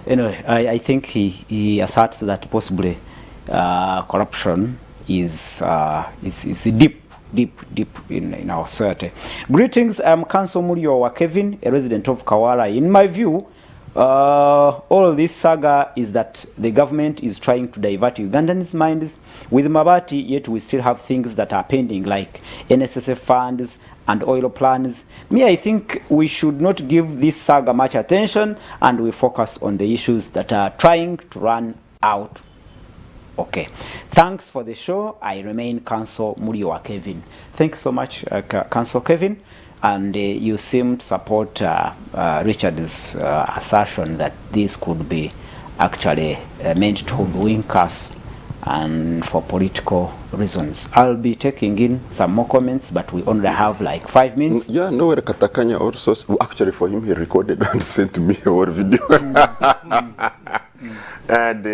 Anyway, I think he asserts that possibly corruption is deep in our society. Greetings, I'm Council Mulio Kevin, a resident of Kawala. In my view, all this saga is that the government is trying to divert Ugandans' minds with Mabati, yet we still have things that are pending like NSSF funds and oil plans. I think we should not give this saga much attention and we focus on the issues that are trying to run out. Okay, thanks for the show. I remain Council Muriwa Kevin. Thanks so much, Council Kevin. And you seem to support Richard's assertion that this could be actually meant to hoodwink us and for political reasons. I'll be taking in some more comments, but we only have like 5 minutes. Yeah, Noel Katakanya also, actually for him, he recorded and sent me our video. And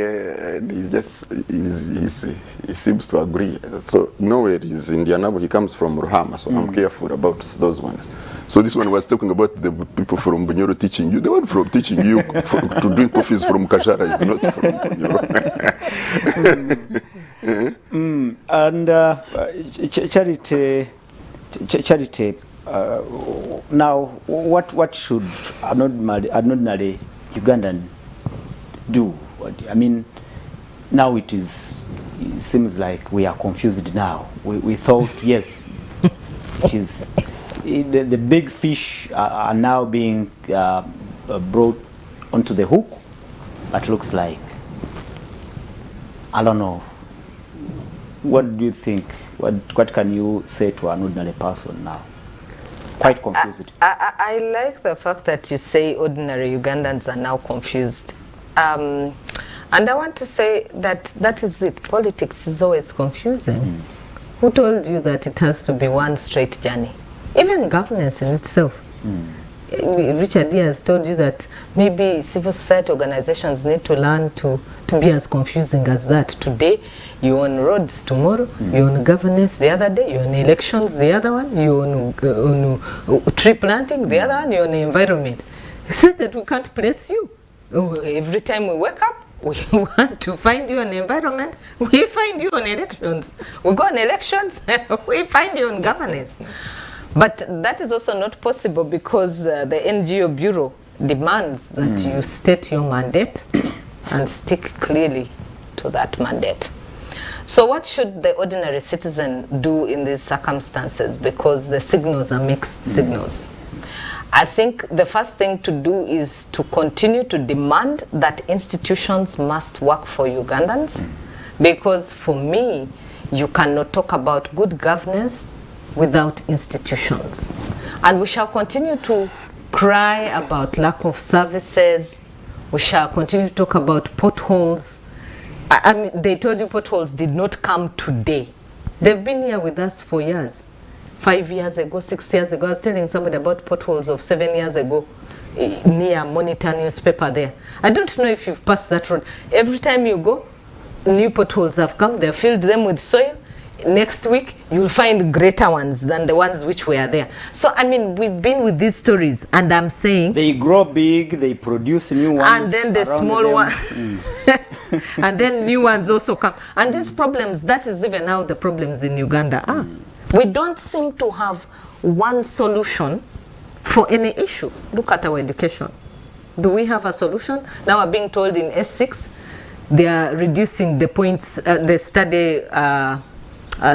he just he seems to agree. So nowhere is Indianabo. He comes from Ruhama, so I'm careful about those ones. So this one was talking about the people from Bunyoro teaching you. The one from teaching you to drink coffee is from Kashara, is not from Bunyoro. And Charity. Now, what should an ordinary Ugandan do? I mean, now it seems like we are confused now. We thought, yes, it is the big fish are now being brought onto the hook, but looks like, I don't know, What do you think? What can you say to an ordinary person now? Quite confused. I like the fact that you say ordinary Ugandans are now confused. And I want to say that is it. Politics is always confusing. Who told you that it has to be one straight journey? Even governance in itself. Richard here has told you that maybe civil society organizations need to learn to be as confusing as that. Today, you own roads, tomorrow, you own governance, the other day, you own elections, the other one, you own tree planting, the other one, you own environment. You say that we can't place you. Every time we wake up, we want to find you on environment, we find you on elections. We go on elections, we find you on governance. But that is also not possible because the NGO Bureau demands that you state your mandate and stick clearly to that mandate. So what should the ordinary citizen do in these circumstances? Because the signals are mixed signals. I think the first thing to do is to continue to demand that institutions must work for Ugandans. Because for me, you cannot talk about good governance without institutions. And we shall continue to cry about lack of services. We shall continue to talk about potholes. I mean, they told you potholes did not come today. They've been here with us for years. 5 years ago, 6 years ago, I was telling somebody about potholes of 7 years ago near Monitor newspaper there. I don't know if you've passed that road. Every time you go, new potholes have come. They've filled them with soil. Next week, you'll find greater ones than the ones which were there. So, I mean, we've been with these stories, and I'm saying... They grow big, they produce new ones. And then the small ones. And then new ones also come. And these problems, that is even how the problems in Uganda are. We don't seem to have one solution for any issue. Look at our education. Do we have a solution? Now we're being told in S6, they are reducing the points, the study...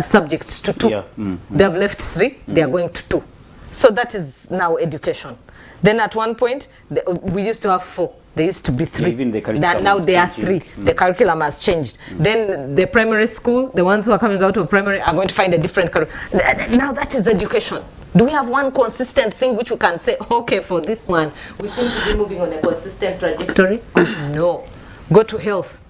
subjects to 2. Yeah. They have left 3, they are going to 2. So that is now education. Then at one point, we used to have 4. There used to be 3. Even the curriculum now there are 3. The curriculum has changed. Then the primary school, the ones who are coming out of primary are going to find a different curriculum. Now that is education. Do we have one consistent thing which we can say, okay, for this one, we seem to be moving on a consistent trajectory? No. Go to health.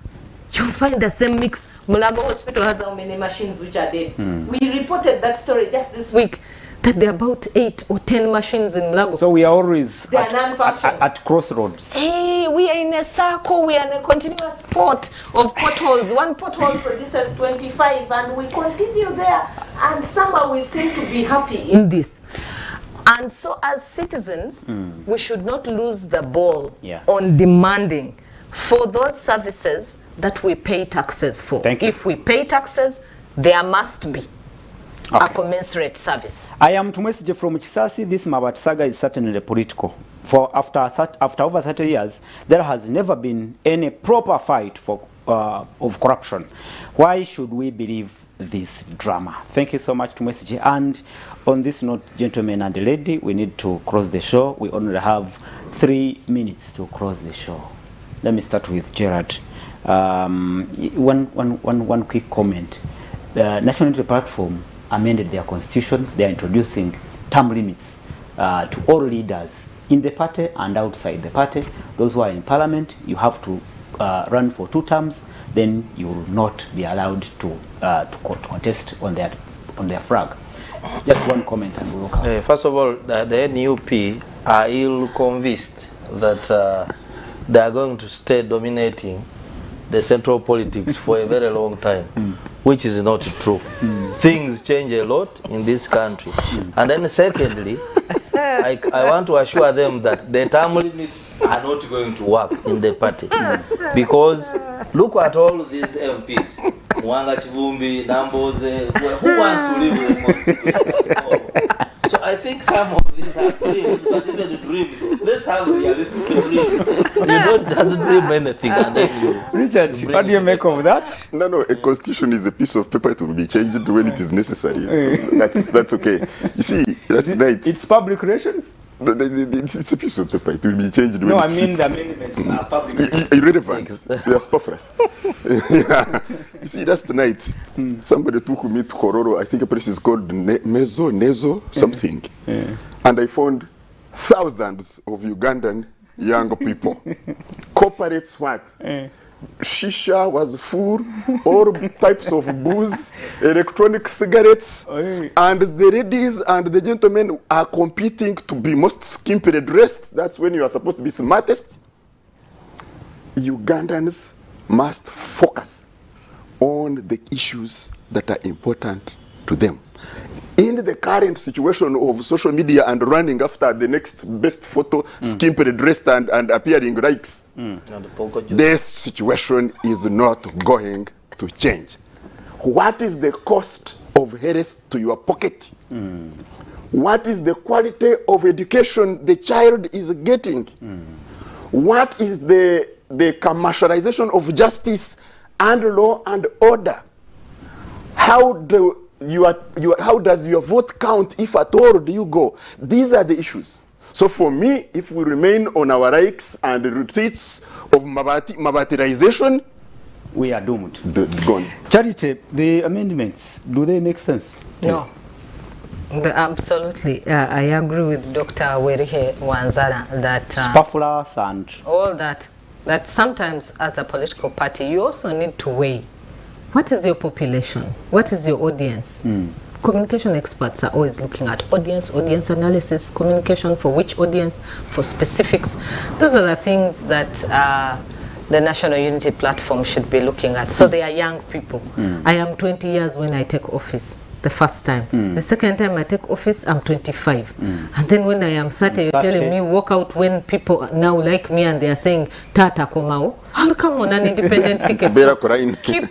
You'll find the same mix. Mulago Hospital has how many machines which are dead? We reported that story just this week, that there are about 8 or 10 machines in Mulago. So we are always at crossroads. Hey, we are in a circle, we are in a continuous sport of potholes. One pothole produces 25 and we continue there. And somehow we seem to be happy in this. And so as citizens, we should not lose the ball on demanding for those services that we pay taxes for. Thank you. If we pay taxes, there must be a commensurate service. I am Tumwesije from Chisasi. This Mabati saga is certainly political. For after over 30 years, there has never been any proper fight for of corruption. Why should we believe this drama? Thank you so much, Tumwesije. And on this note, gentlemen and lady, we need to close the show. We only have 3 minutes to close the show. Let me start with Gerard. One quick comment. The National Unity Platform amended their constitution. They are introducing term limits to all leaders in the party and outside the party. Those who are in parliament, you have to run for 2 terms, then you will not be allowed to contest on their flag. Just one comment and we'll come. First of all, the NUP are ill-convinced that they are going to stay dominating the central politics for a very long time, which is not true. Things change a lot in this country. And then secondly, I want to assure them that the term limits are not going to work in the party. Because look at all these MPs. Mwanga Chivumbi, Namboze, who wants to live with the constitution? So I think some of these are dreams, but even dreams, let's have realistic dreams. You don't just dream anything and then you... Richard, what do you make of that? No, a constitution is a piece of paper. It will be changed when it is necessary. So that's okay. You see, that's right. It's public relations? No, it's a piece of paper. It will be changed when it fits. The amendments are public. Irrelevant. They are superfluous. Yeah. You see, that's the night. Somebody took me to Kororo. I think a place is called Nezo, something. And I found thousands of Ugandan young people. Corporates what? Shisha was full, all types of booze, electronic cigarettes, and the ladies and the gentlemen are competing to be most skimpily dressed. That's when you are supposed to be smartest. Ugandans must focus on the issues that are important to them. In the current situation of social media and running after the next best photo, skimpily dressed and appearing likes, this situation is not going to change. What is the cost of health to your pocket? What is the quality of education the child is getting? What is the commercialization of justice and law and order? How does your vote count, if at all do you go? These are the issues. So for me, if we remain on our rights and retreats of Mabatirization, we are doomed. Gone. Charity, the amendments, do they make sense? No. Absolutely. I agree with Dr. Werihe Wanzala that Superfluous and all that sometimes as a political party you also need to weigh what is your population, what is your audience. Communication experts are always looking at audience analysis, communication for which audience, for specifics. Those are the things that the National Unity Platform should be looking at. So they are young people. I am 20 years when I take office the first time. The second time I take office, I'm 25. And then when I am 30, you're telling me walk out when people now like me and they are saying, Tata Komao, I'll come on an independent ticket. So keep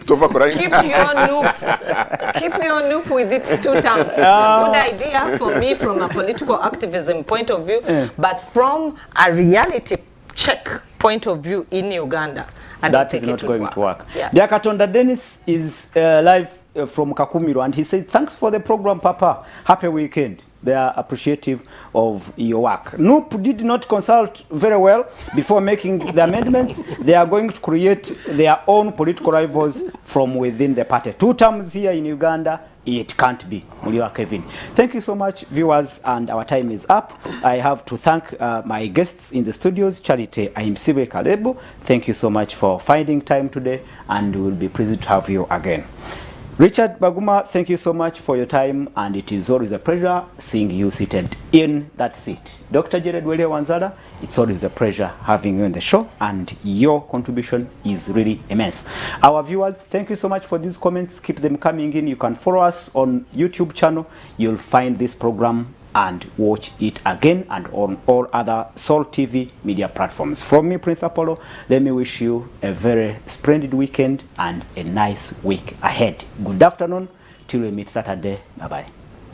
your noop with its 2 terms. It's a good idea for me from a political activism point of view, but from a reality check point of view in Uganda, that is not going to work. Dear Katonda, Dennis is live from Kakumiro, and he said, thanks for the program, Papa. Happy weekend. They are appreciative of your work. NUP did not consult very well before making the amendments. They are going to create their own political rivals from within the party. 2 terms here in Uganda, it can't be. Muliwa Kevin. Thank you so much, viewers, and our time is up. I have to thank my guests in the studios, Charity Ahimsibe Kalebo. Thank you so much for finding time today, and we will be pleased to have you again. Richard Baguma, thank you so much for your time, and it is always a pleasure seeing you seated in that seat. Dr. Jared Werihe Wanzala, it's always a pleasure having you on the show, and your contribution is really immense. Our viewers, thank you so much for these comments. Keep them coming in. You can follow us on YouTube channel. You'll find this program and watch it again and on all other Soul TV media platforms. From me, Prince Apollo, let me wish you a very splendid weekend and a nice week ahead. Good afternoon till we meet Saturday. Bye-bye.